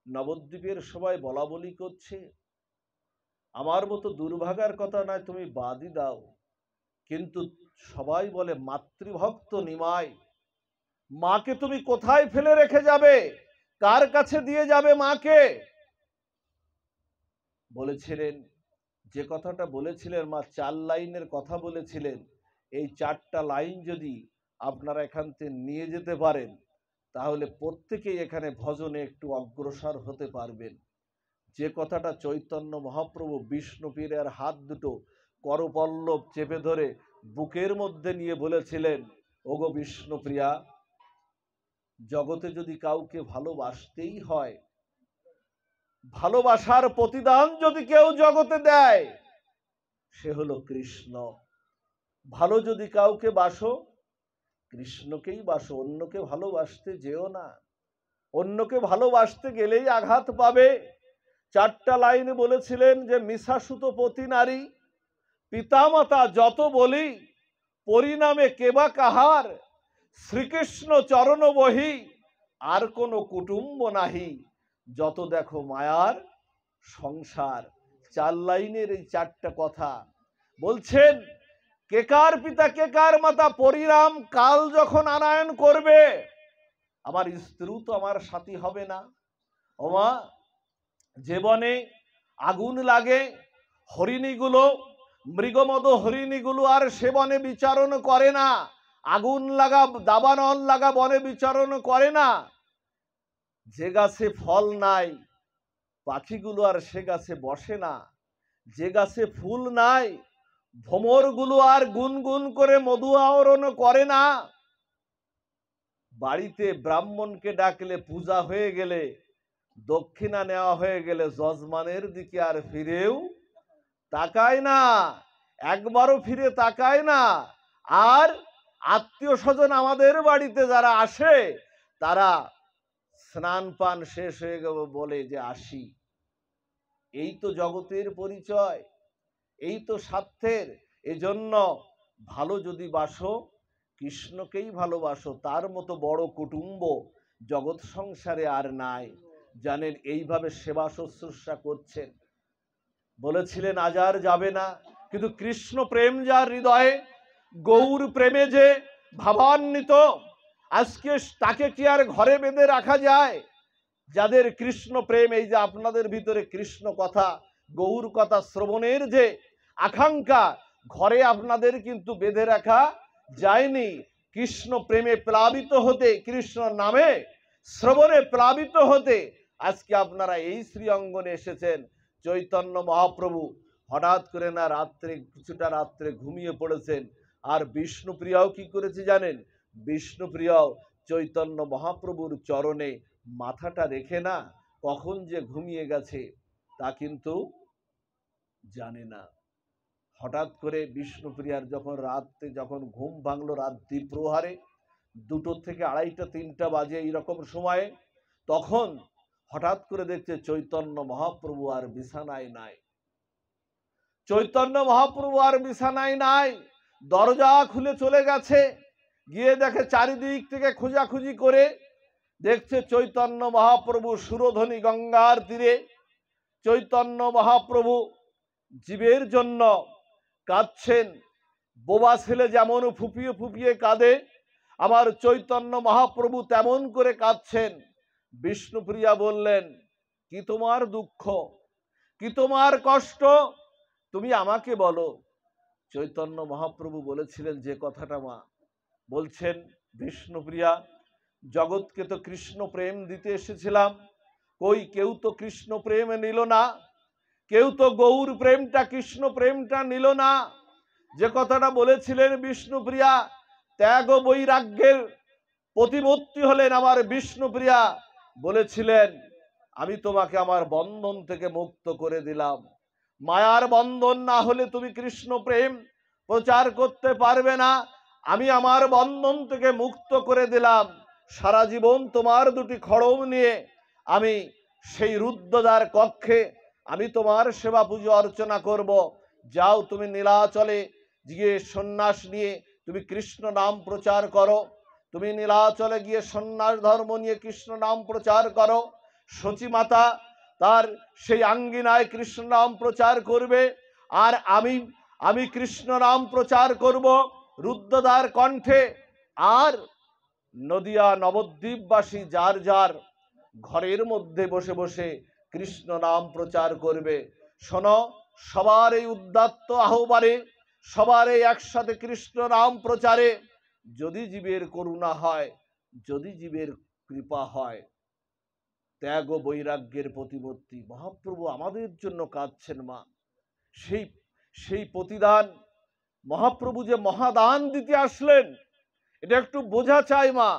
নবদ্বীপের সবাই বলা বলি করছে, আমার মতো দুর্ভাগার কথা নয়, তুমি বাদই দাও, কিন্তু সবাই বলে মাতৃভক্ত নিমাই, মাকে তুমি কোথায় ফেলে রেখে যাবে, কার কাছে দিয়ে যাবে মাকে? বলেছিলেন, যে কথাটা বলেছিলেন মা, 4 লাইনের কথা বলেছিলেন, এই 4টা লাইন যদি আপনারা এখান থেকে নিয়ে যেতে পারেন, তাহলে প্রত্যেকেই এখানে ভজনে একটু অগ্রসর হতে পারবেন। যে কথাটা চৈতন্য মহাপ্রভু বিষ্ণুপীরের হাত দুটো করপল্লব চেপে ধরে বুকের মধ্যে নিয়ে বলেছিলেন, ওগো বিষ্ণুপ্রিয়া, জগতে যদি কাউকে ভালোবাসতেই হয়, ভালোবাসার প্রতিদান যদি কেউ জগতে দেয়, সে হলো কৃষ্ণ। ভালো যদি কাউকে বাসো, কৃষ্ণকেই বাসো, অন্যকে ভালোবাসতে যেও না, অন্যকে ভালোবাসতে গেলেই আঘাত পাবে। 4টা লাইনে বলেছিলেন যে মিশাসুত পতি নারী, পিতামাতা যত বলি, পরিণামে কেবা কাহার, শ্রীকৃষ্ণ চরণ বহি, আর কোনো কুটুম্ব নাহি, যত দেখো মায়ার সংসার। 4 লাইনের এই 4টা কথা বলছেন, কে কার পিতা কে কার মাতা, পরিণাম কাল যখন আনায়ন করবে, আমার স্ত্রী তো আমার সাথী হবে না। ওমা, যে বনে আগুন লাগে, হরিণীগুলো, মৃগমদ হরিণীগুলো আর সে বনে বিচারণ করে না, আগুন লাগা দাবানল লাগা বনে বিচারণ করে না। যে গাছে ফল নাই, পাখিগুলো আর সে গাছে বসে না। যে গাছে ফুল নাই ভ্রমরগুলো আর গুনগুন করে মধু আহরণ করে না। বাড়িতে ব্রাহ্মণকে ডাকলে পূজা হয়ে গেলে, দক্ষিণা নেওয়া হয়ে গেলে যজমানের দিকে আর ফিরেও তাকায় না, একবারও ফিরে তাকায় না। আর আত্মীয় স্বজন আমাদের বাড়িতে যারা আসে তারা স্নান পান শেষ হয়ে গেল বলে যে আসি। এই তো জগতের পরিচয়, এই তো স্বার্থের। এজন্য ভালো যদি বাসো কৃষ্ণকেই ভালোবাসো, তার মতো বড় কুটুম্ব জগৎ সংসারে আর নাই। জানেন, এইভাবে সেবা শুশ্রূষা করছেন। বলেছিলেন আজ আর যাবে না, কিন্তু কৃষ্ণ প্রেম যার হৃদয়ে, গৌর প্রেমে যে ভাবান্বিত, আজকে তাকে কি আর ঘরে বেঁধে রাখা যায়? যাদের কৃষ্ণ প্রেম, এই যে আপনাদের ভিতরে কৃষ্ণ কথা, গৌর কথা শ্রবণের যে আকাঙ্ক্ষা, ঘরে আপনাদের কিন্তু বেঁধে রাখা যায়নি। কৃষ্ণ প্রেমে প্লাবিত হতে, কৃষ্ণ নামে শ্রবণে প্লাবিত হতে আজকে আপনারা এই শ্রী অঙ্গনে এসেছেন। চৈতন্য মহাপ্রভু হঠাৎ করে না রাত্রে, কিছুটা রাত্রে ঘুমিয়ে পড়েছেন। আর বিষ্ণুপ্রিয়াও কি করেছে জানেন? বিষ্ণুপ্রিয়াও চৈতন্য মহাপ্রভুর চরণে মাথাটা রেখে না কখন যে ঘুমিয়ে গেছে তা কিন্তু জানে না। হঠাৎ করে বিষ্ণুপ্রিয়ার যখন ঘুম ভাঙলো রাত্রি প্রহারে, 2টো থেকে 2:30 3টা বাজে এইরকম সময়ে, তখন হঠাৎ করে দেখছে চৈতন্য মহাপ্রভু আর বিছানায় নাই। চৈতন্য মহাপ্রভু আর বিছানায় নাই, দরজা খুলে চলে গেছে। গিয়ে দেখে চারিদিক থেকে খোঁজাখুঁজি করে দেখছে চৈতন্য মহাপ্রভু সুরধ্বনি গঙ্গার তীরে। চৈতন্য মহাপ্রভু জীবের জন্য কাঁদছেন। বোবা ছেলে যেমন ফুপিয়ে ফুপিয়ে কাঁদে, আমার চৈতন্য মহাপ্রভু তেমন করে কাঁদছেন। বিষ্ণুপ্রিয়া বললেন, কি তোমার দুঃখ, কি তোমার কষ্ট, তুমি আমাকে বলো। চৈতন্য মহাপ্রভু বলেছিলেন যে কথাটা মা বলছেন, বিষ্ণুপ্রিয়া, জগৎকে তো কৃষ্ণ প্রেম দিতে এসেছিলাম, কই কেউ তো কৃষ্ণ প্রেম নিল না, কেউ তো গৌর প্রেমটা, কৃষ্ণ প্রেমটা নিল না। যে কথাটা বলেছিলেন বিষ্ণুপ্রিয়া, ত্যাগ বৈরাগ্যের প্রতিমূর্তি হলেন আমার বিষ্ণুপ্রিয়া। বলেছিলেন, আমি তোমাকে আমার বন্ধন থেকে মুক্ত করে দিলাম। মায়ার বন্ধন না হলে তুমি কৃষ্ণ প্রেম প্রচার করতে পারবে না। আমি আমার বন্ধন থেকে মুক্ত করে দিলাম। সারা জীবন তোমার 2টি খড়ম নিয়ে আমি সেই রুদ্রদ্বার কক্ষে আমি তোমার সেবা পুজো অর্চনা করব। যাও তুমি নীলাচলে গিয়ে সন্ন্যাস নিয়ে তুমি কৃষ্ণ নাম প্রচার করো। তুমি নীলাচলে গিয়ে সন্ন্যাস ধর্ম নিয়ে কৃষ্ণ নাম প্রচার করো। সচী মাতা তার সেই আঙ্গিনায় কৃষ্ণ নাম প্রচার করবে, আর আমি কৃষ্ণ নাম প্রচার করব রুদ্রদ্বার কণ্ঠে। আর নদিয়া নবদ্বীপবাসী যার যার ঘরের মধ্যে বসে বসে কৃষ্ণ নাম প্রচার করবে। শোনো, সবার এই উদ্দাত্ত আহ্বানে, সবার এই একসাথে কৃষ্ণ নাম প্রচারে যদি জীবের করুণা হয়, যদি জীবের কৃপা হয়, ত্যাগ ও বৈরাগ্যের প্রতিমূর্তি মহাপ্রভু আমাদের জন্য কাঁদছেন মা। সেই প্রতিদান মহাপ্রভু যে মহাদান দিতে আসলেন, এটা একটু বোঝা চাই মা।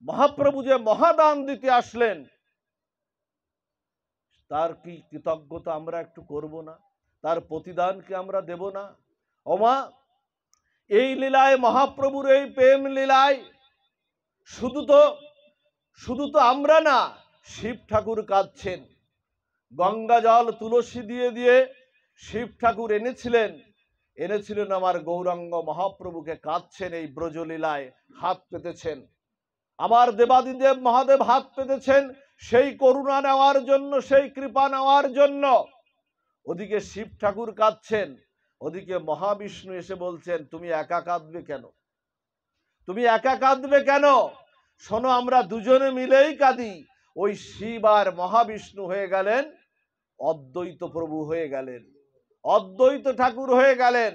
মহাপ্রভু যে মহাদান দিতে আসলেন, তার কি কৃতজ্ঞতা আমরা একটু করব না? তার প্রতিদানকে আমরা দেব না? ও মা, এই লীলায়, মহাপ্রভুর এই প্রেম লীলায় শুধু তো আমরা না, শিব ঠাকুর কাঁদছেন। গঙ্গা জল তুলসী দিয়ে দিয়ে শিব ঠাকুর এনেছিলেন আমার গৌরাঙ্গ মহাপ্রভুকে। কাঁদছেন এই ব্রজলীলায়, হাত পেতেছেন। আমার দেবাদিদেব মহাদেব হাত পেতেছেন সেই করুণা নেওয়ার জন্য, সেই কৃপা নেওয়ার জন্য। ওদিকে শিব ঠাকুর কাঁদছেন, ওদিকে মহাবিষ্ণু এসে বলছেন, তুমি একা কাঁদবে কেন? তুমি একা কাঁদবে কেন? শোনো, আমরা দুজনে মিলেই কাঁদি। ওই শিব আর মহাবিষ্ণু হয়ে গেলেন অদ্বৈত প্রভু, হয়ে গেলেন অদ্বৈত ঠাকুর হয়ে গেলেন।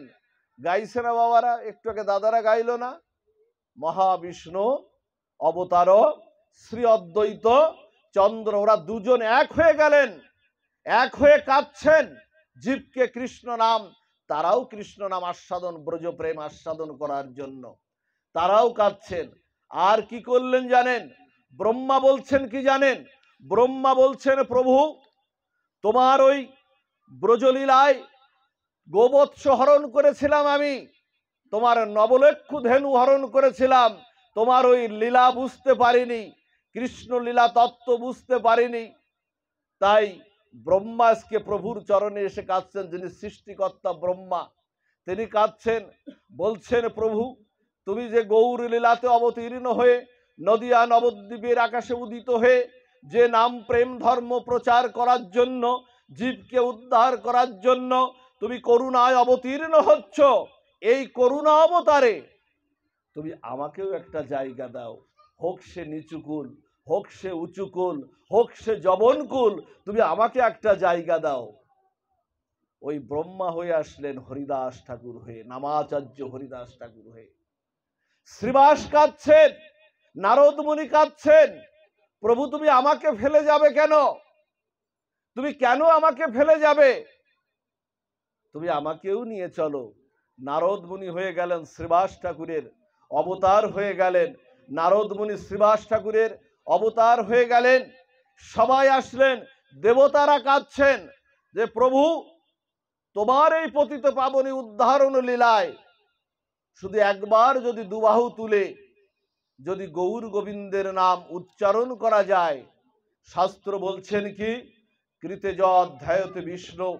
গাইছে না বাবারা? একটু আগে দাদারা গাইলো না? মহাবিষ্ণু অবতার শ্রী অদ্বৈত চন্দ্র, ওরা দুজন এক হয়ে গেলেন, এক হয়ে কাঁদছেন। জীবকে কৃষ্ণ নাম, তারাও কৃষ্ণ নাম আস্বাদন, ব্রজ প্রেম আস্বাদন করার জন্য তারাও কাঁদছেন। আর কি করলেন জানেন? ব্রহ্মা বলছেন কি জানেন? ব্রহ্মা বলছেন, প্রভু তোমার ওই ব্রজলীলায় গোবৎস হরণ করেছিলাম আমি, তোমার নবলক্ষু ধেনু হরণ করেছিলাম, তোমার ওই লীলা বুঝতে পারিনি, কৃষ্ণ লীলা তত্ত্ব বুঝতে পারিনি। তাই ব্রহ্মা আজকে প্রভুর চরণে এসে কাঁদছেন, যিনি সৃষ্টিকর্তা ব্রহ্মা, তিনি কাঁদছেন, বলছেন প্রভু তুমি যে গৌর লীলাতে অবতীর্ণ হয়ে নদিয়া নবদ্বীপের আকাশে উদিত হয়ে যে নাম প্রেম ধর্ম প্রচার করার জন্য, জীবকে উদ্ধার করার জন্য তুমি করুণায় অবতীর্ণ হচ্ছ, এই করুণা অবতারে তুমি আমাকেও একটা জায়গা দাও, হোক সে নিচুকুল, হোক সে উঁচুকুল, হোক সে জবনকুল, তুমি আমাকে একটা জায়গা দাও। ওই ব্রহ্মা হয়ে আসলেন হরিদাস ঠাকুর হয়ে, নামাচার্য হরিদাস ঠাকুর হয়ে। শ্রীবাস কাঁদছেন, নারদ মুনি কাঁদছেন, প্রভু তুমি আমাকে ফেলে যাবে কেন? তুমি কেন আমাকে ফেলে যাবে? তুমি আমাকেও নিয়ে চলো। নারদ মুনি হয়ে গেলেন শ্রীবাস ঠাকুরের অবতার হয়ে গেলেন, নারদ মুনি শ্রীবাস ঠাকুরের অবতার হয়ে গেলেন। সবাই আসলেন, দেবতারা কাঁদছেন যে প্রভু তোমার এই পতিত পাবনী উদ্ধারণ লীলায় শুধু একবার যদি দুবাহু তুলে যদি গৌর গোবিন্দের নাম উচ্চারণ করা যায়, শাস্ত্র বলছেন কি, কৃতে যধ্যায়তে বিষ্ণু।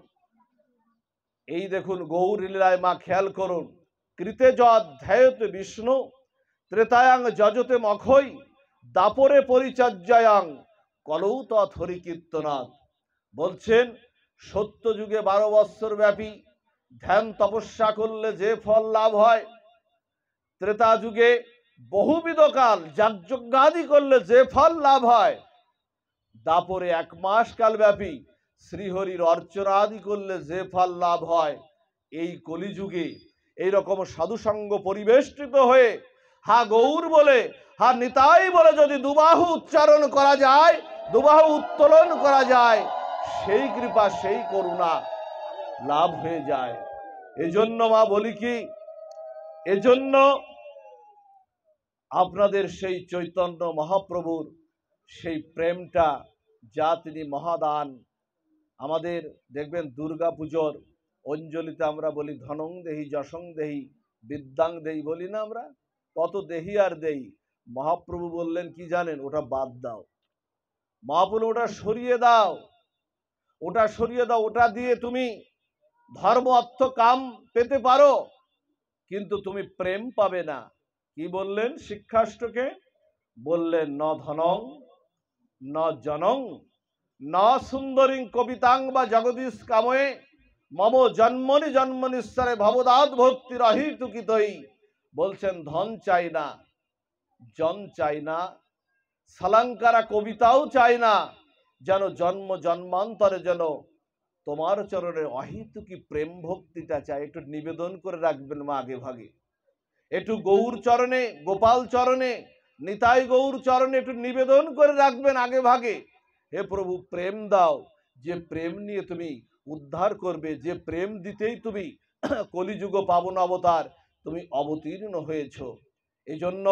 এই দেখুন গৌর লীলায় মা খেয়াল করুন, কৃতে যধ্যায়তে বিষ্ণু ত্রেতায়াং যজতে মখৈ দাপরে পরিচর্যায়াং কলৌ তৎ হরি কীর্তনাথ। বলছেন সত্য যুগে 12 বৎসর ব্যাপী ধ্যান তপস্যা করলে যে ফল লাভ হয়, ত্রেতা যুগে বহুবিধ কাল যাগযজ্ঞাদি করলে যে ফল লাভ হয়, দাপরে 1 মাস কাল ব্যাপী শ্রীহরির অর্চনাদি করলে যে ফল লাভ হয়, এই কলিযুগে এইরকম সাধুসঙ্গ পরিবেষ্টিত হয়ে হা গৌর বলে, হা নিতাই বলে যদি দুবাহু উচ্চারণ করা যায়, দুবাহু উত্তোলন করা যায়, সেই কৃপা সেই করুণা লাভ হয়ে যায়। এজন্য মা বলি কি, এজন্য আপনাদের সেই চৈতন্য মহাপ্রভুর সেই প্রেমটা যা তিনি মহাদান, আমাদের দেখবেন দুর্গা পুজোর অঞ্জলিতে আমরা বলি ধনং দেহি যশং দেহি বিদ্যাং দেহি, বলি না আমরা? কত দেহি আর দেহি। মহাপ্রভু বললেন কি জানেন? ওটা বাদ দাও। মহাপ্রভু ওটা সরিয়ে দাও, ওটা সরিয়ে দাও। ওটা দিয়ে তুমি ধর্ম অর্থ কাম পেতে পারো, কিন্তু তুমি প্রেম পাবে না। কি বললেন শিক্ষাষ্টকে? বললেন ন ধনং ন জনং ন সুন্দরী কবিতাং বা জগদীশ কাময়ে মম জন্মনি জন্মনিশ্বরে ভবদাত ভক্তি রহিতুকিতই। বলছেন ধন চাই না, জন চাই না, সালাঙ্কারা কবিতাও চাই না, যেন জন্ম জন্মান্তরে যেন তোমার চরণে অহিতুকি প্রেম ভক্তিটা চাই। একটু নিবেদন করে রাখবেন মা আগে ভাগে, একটু গৌর চরণে, গোপাল চরণে, নিতাই গৌর চরণে একটু নিবেদন করে রাখবেন আগে ভাগে। হে প্রভু প্রেম দাও, যে প্রেম নিয়ে তুমি উদ্ধার করবে, যে প্রেম দিতেই তুমি কলিযুগ পাবন অবতার তুমি অবতীর্ণ হয়েছ। এই জন্য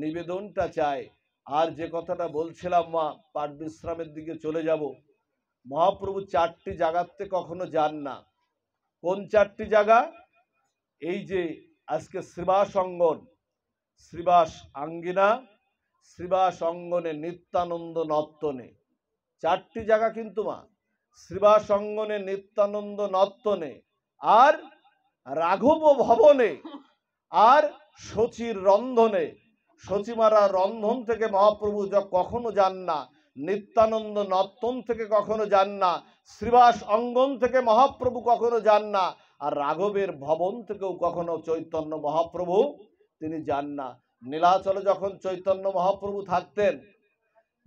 নিবেদনটা চাই। আর যে কথাটা বলছিলাম মা, পাঠ বিশ্রামের দিকে চলে যাব। মহাপ্রভু 4টি জায়গাতে কখনো যান না। কোন 4টি জায়গা? এই যে আজকে শ্রীবাস অঙ্গন, শ্রীবাস আঙ্গিনা, শ্রীবাস অঙ্গনে নিত্যানন্দ নর্তনে, 4টি জায়গা কিন্তু মা। শ্রীবাস অঙ্গনে নিত্যানন্দ নর্তনে, আর রাঘব ভবনে, আর শচীর রন্ধনে। শচীমারা রন্ধন থেকে মহাপ্রভু কখনো যান না, নিত্যানন্দ নর্তন থেকে কখনো যান না, শ্রীবাস অঙ্গন থেকে মহাপ্রভু কখনো যান না, আর রাঘবের ভবন থেকেও কখনো চৈতন্য মহাপ্রভু তিনি যান না। নীলাচলে যখন চৈতন্য মহাপ্রভু থাকতেন,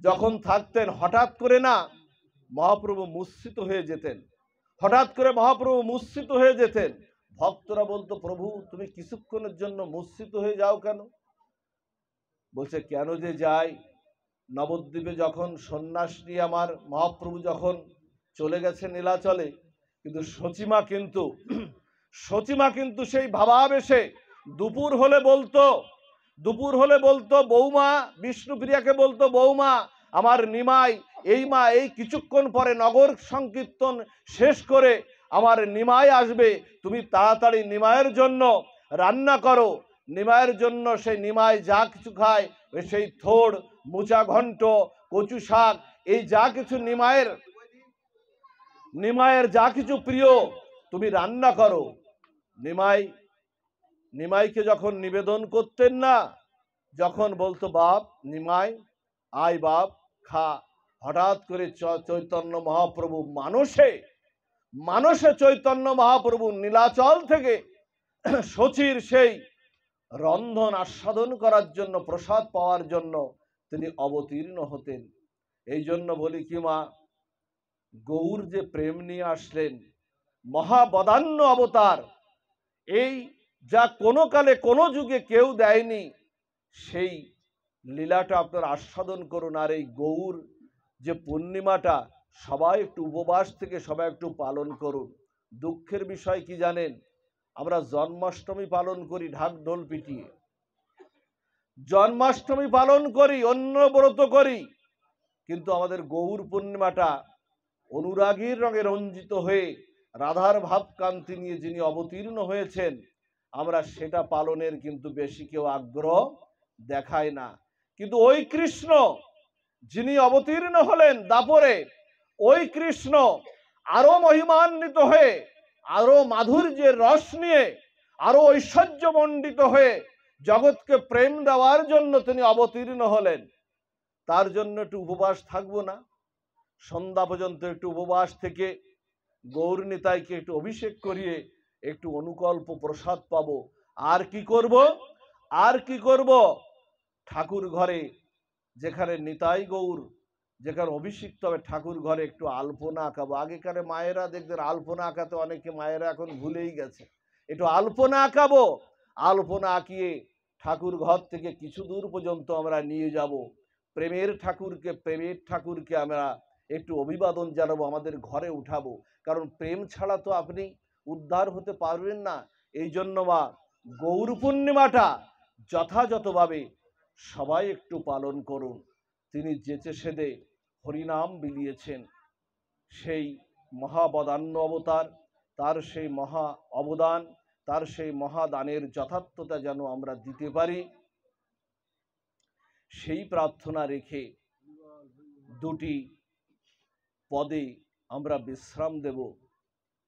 যখন থাকতেন হঠাৎ করে না মহাপ্রভু মুর্ছিত হয়ে যেতেন, হঠাৎ করে মহাপ্রভু মুর্ছিত হয়ে যেতেন। ভক্তরা বলতো প্রভু তুমি কিছুক্ষণের জন্য মুর্ছিত হয়ে যাও কেন? বলছে কেন যে যাই, নবদ্বীপে যখন সন্ন্যাস নিয়ে আমার মহাপ্রভু যখন চলে গেছে নীলাচলে, কিন্তু সচিমা কিন্তু সেই ভাবাবেশে দুপুর হলে বলতো বৌমা, বিষ্ণুপ্রিয়াকে বলতো, বৌমা আমার নিমাই, এই মা এই কিছুক্ষণ পরে নগর সংকীর্তন শেষ করে আমার নিমাই আসবে, তুমি তাড়াতাড়ি নিমাইয়ের জন্য রান্না করো। নিমাইয়ের জন্য সেই নিমাই যা কিছু খায়, সেই থোড়, মুচা ঘন্ট, কচু শাক, এই যা কিছু নিমাইয়ের যা কিছু প্রিয় তুমি রান্না করো। নিমাইকে যখন নিবেদন করতেন না, যখন বলতো বাপ নিমাই আয় বাপ খা, হঠাৎ করে চৈতন্য মহাপ্রভু মানসে চৈতন্য মহাপ্রভু নীলাচল থেকে শচীর সেই রন্ধন আস্বাদন করার জন্য, প্রসাদ পাওয়ার জন্য তিনি অবতীর্ণ হতেন। এই জন্য বলি কি মা, গৌর যে প্রেম নিয়ে আসলেন, মহাবদান্য অবতার, এই যা কোনো কালে কোনো যুগে কেউ দেয়নি, সেই লীলাটা আপনারা আস্বাদন করুন। আর এই গৌর যে পূর্ণিমাটা সবাই একটু উপবাস থেকে সবাই একটু পালন করুন। দুঃখের বিষয় কি জানেন, আমরা জন্মাষ্টমী পালন করি ঢাক ঢোল পিটিয়ে, জন্মাষ্টমী পালন করি, অন্য ব্রত করি, কিন্তু আমাদের গৌর পূর্ণিমাটা অনুরাগীর রঙে রঞ্জিত হয়ে রাধার ভাবকান্তি নিয়ে যিনি অবতীর্ণ হয়েছেন, আমরা সেটা পালনের কিন্তু বেশি কেউ আগ্রহ দেখায় না। কিন্তু ওই কৃষ্ণ যিনি অবতীর্ণ হলেন দাপরে, ওই কৃষ্ণ আরো মহিমান্বিত হয়ে, আরো মাধুর্যের রস নিয়ে, আরো ঐশ্বর্যমণ্ডিত হয়ে জগৎকে প্রেম দেওয়ার জন্য তিনি অবতীর্ণ হলেন। তার জন্য একটু উপবাস থাকবো না? সন্ধ্যা পর্যন্ত একটু উপবাস থেকে গৌর নিতাইকে একটু অভিষেক করিয়ে একটু অনুকল্প প্রসাদ পাবো। আর কি করব ঠাকুর ঘরে যেখানে নিতাই গৌর, যেখানে অভিষিক্ত হবে, ঠাকুর ঘরে একটু আলপনা আঁকাবো। আগেকার মায়েরা দেখতেন আলপনা আঁকাতে, অনেকে মায়েরা এখন ভুলেই গেছে। একটু আলপনা আঁকাবো, আলপনা আঁকিয়ে ঠাকুর ঘর থেকে কিছু দূর পর্যন্ত আমরা নিয়ে যাব। প্রেমের ঠাকুরকে আমরা একটু অভিবাদন জানাবো, আমাদের ঘরে উঠাবো। কারণ প্রেম ছাড়া তো আপনি উদ্ধার হতে পারবেন না। এই জন্য মা গৌর পূর্ণিমাটা যথাযথভাবে সবাই একটু পালন করুন। তিনি যেচে সেদে হরিনাম বিলিয়েছেন, সেই মহাবদান্য অবতার, তার সেই মহা অবদান, তার সেই মহাদানের যথার্থতা যেন আমরা দিতে পারি, সেই প্রার্থনা রেখে দুটি পদে আমরা বিশ্রাম দেব।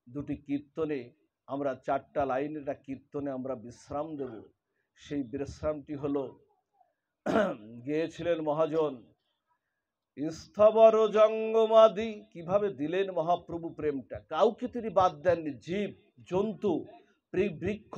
দুটি কীর্তনে আমরা 4টা লাইন, এটা কীর্তনে আমরা বিশ্রাম দেব। সেই বিশ্রামটি হলো, গেয়েছিলেন মহাজন, স্থবর জঙ্গমাদি। কিভাবে দিলেন মহাপ্রভু প্রেমটা, কাউকে তিনি বাদ দেননি। জীব জন্তু, বৃক্ষ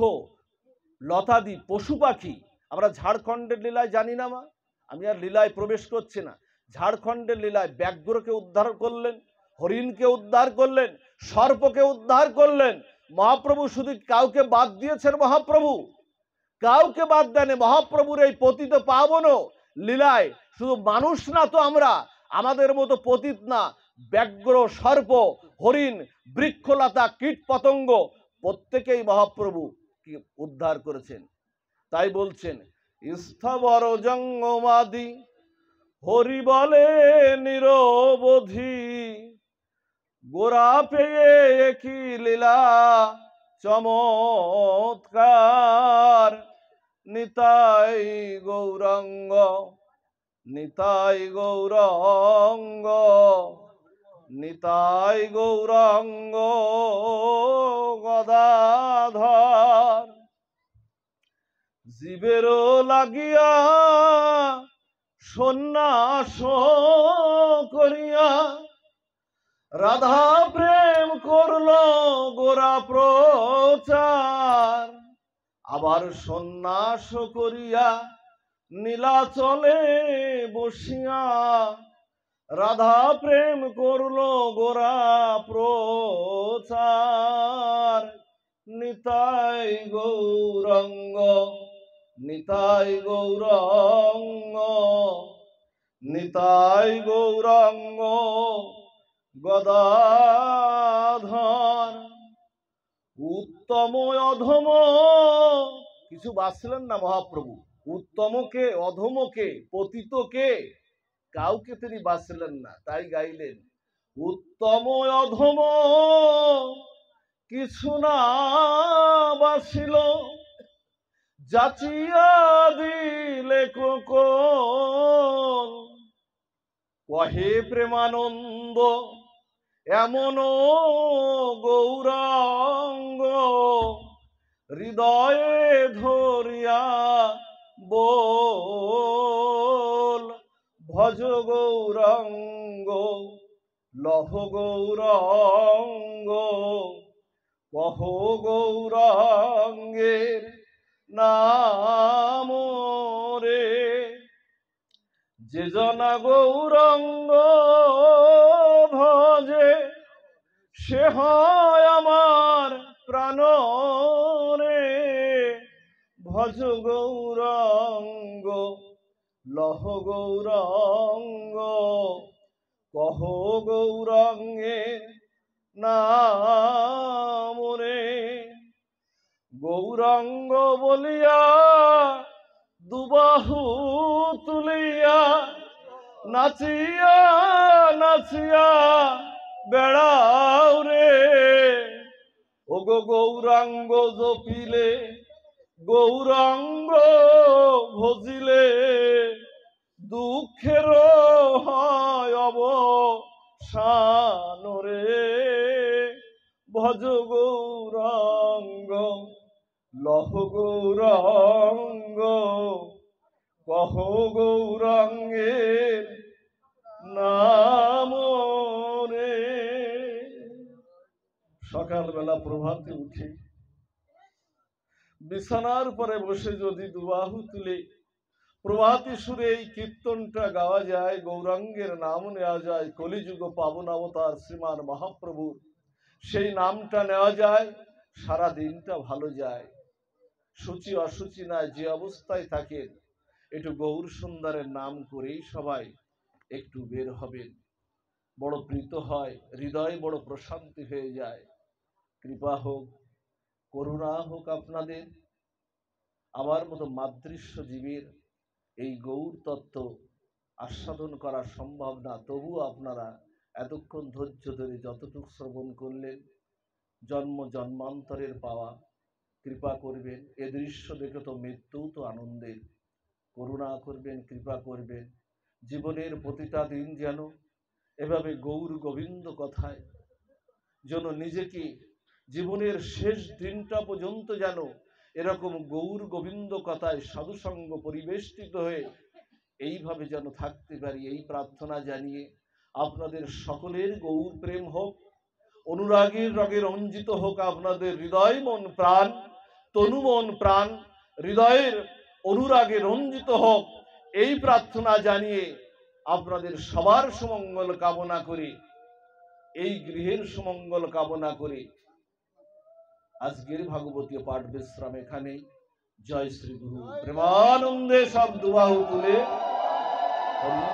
লতাদি, পশু পাখি। আমরা ঝাড়খণ্ডের লীলায় জানি না মা, আমি আর লীলায় প্রবেশ করছি না। ঝাড়খণ্ডের লীলায় ব্যাঘ্রকে উদ্ধার করলেন, হরিণকে উদ্ধার করলেন, সর্পকে উদ্ধার করলেন। মহাপ্রভু শুধু কাউকে বাদ দিয়েছেন? মহাপ্রভু কাউকে বাদ দেন। মহাপ্রভুর এই পতিত পাবন লীলায় শুধু মানুষ না তো আমরা, আমাদের মতো পতিত না, ব্যাঘ্র, সর্প, হরিণ, বৃক্ষলতা, কীট পতঙ্গ প্রত্যেকেই মহাপ্রভু উদ্ধার করেছেন। তাই বলছেন, স্থবর জঙ্গমাদি হরি বলে নিরবধি, গোরা পেয়ে কি লীলা চমৎকার, নিতাই গৌরাঙ্গ, নিতাই গৌরাঙ্গ, নিতাই গৌরাঙ্গ গদাধর। জীবেরও লাগিয়া সন্ন্যাস করিয়া রাধা প্রেম করলো গোরা প্রচার, আবার সন্ন্যাস করিয়া নীলাচলে বসিয়া রাধা প্রেম করলো গোরা প্রচার। নিতাই গৌরাঙ্গ, নিতাই গৌরাঙ্গ, নিতাই গৌরাঙ্গ, গদাধর উত্তম অধম কিছু বাঁচলেন না মহাপ্রভু। উত্তমকে, অধমকে, পতিতকে কাউকে তিনি বাঁচলেন না, তাই গাইলেন উত্তম অধম কিছু না বাঁচিল, যাচিয়া দিলে কোন কহে প্রেমানন্দ এমন গৌরাঙ্গ হৃদয়ে ধরিয়া বল ভজ গৌরাঙ্গ লহ গৌরাঙ্গ কহ গৌরাঙ্গের নাম রে। যে জনা গৌরাঙ্গ ভজে সে হয় আমার প্রাণ রে। ভজ গৌরাঙ্গ লহ গৌরাঙ্গ কহ গৌরাঙ্গে নাম রে। গৌরাঙ্গ বলিয়া দুবাহু তুলিয়া নাচিয়া নাচিয়া বেড়াও রে। ওগো গৌরাঙ্গ জপিলে গৌরাঙ্গ ভজিলে দুঃখের হয় অবসান রে। ভজ গৌরাঙ্গ লহ গৌরাঙ্গ কহ গৌরাঙ্গের নাম রে। সকালবেলা প্রভাতে উঠে বিছানার পরে বসে যদি দুবাহু তুলে প্রভাতী সুরে এই কীর্তনটা গাওয়া যায়, গৌরাঙ্গের নাম নেওয়া যায়, কলিযুগ পাবন অবতার শ্রীমান মহাপ্রভুর সেই নামটা নেওয়া যায়, সারা দিনটা ভালো যায়। সূচি অসুচি নাই, যে অবস্থায় থাকেন একটু গৌর সুন্দরের নাম করেই সবাই একটু বের হবেন। বড় প্রীত হয়, হৃদয় বড় প্রশান্তি হয়ে যায়। কৃপা হোক, করুণা হোক আপনাদের। আমার মতো মাদৃশ্য জীবের এই গৌর তত্ত্ব আস্বাদন করা সম্ভব না, তবুও আপনারা এতক্ষণ ধৈর্য ধরে যতটুকু শ্রবণ করলেন জন্ম জন্মান্তরের পাওয়া। কৃপা করবেন, এ দৃশ্য দেখে তো মৃত্যু তো আনন্দের। করুণা করবেন, কৃপা করবেন, জীবনের প্রতিটা দিন যেন এভাবে গৌর গোবিন্দ কথায় যেন নিজেকে, জীবনের শেষ দিনটা পর্যন্ত যেন এরকম গৌর গোবিন্দ কথায় সাধুসঙ্গ পরিবেষ্টিত হয়ে এইভাবে যেন থাকতে পারি, এই প্রার্থনা জানিয়ে আপনাদের সকলের গৌর প্রেম হোক, অনুরাগের রগে রঞ্জিত হোক আপনাদের হৃদয় মন প্রাণ, তনু মন প্রাণ হৃদয়ের অনুরাগে রঞ্জিত হোক, এই প্রার্থনা জানিয়ে আপনাদের সবার সুমঙ্গল কামনা করে, এই গৃহের সুমঙ্গল কামনা করে আজকের ভাগবতীয় পাঠ বিশ্রাম এখানে। জয় শ্রী গুরু। প্রেমানন্দে সব দুবাহু তুলে হরি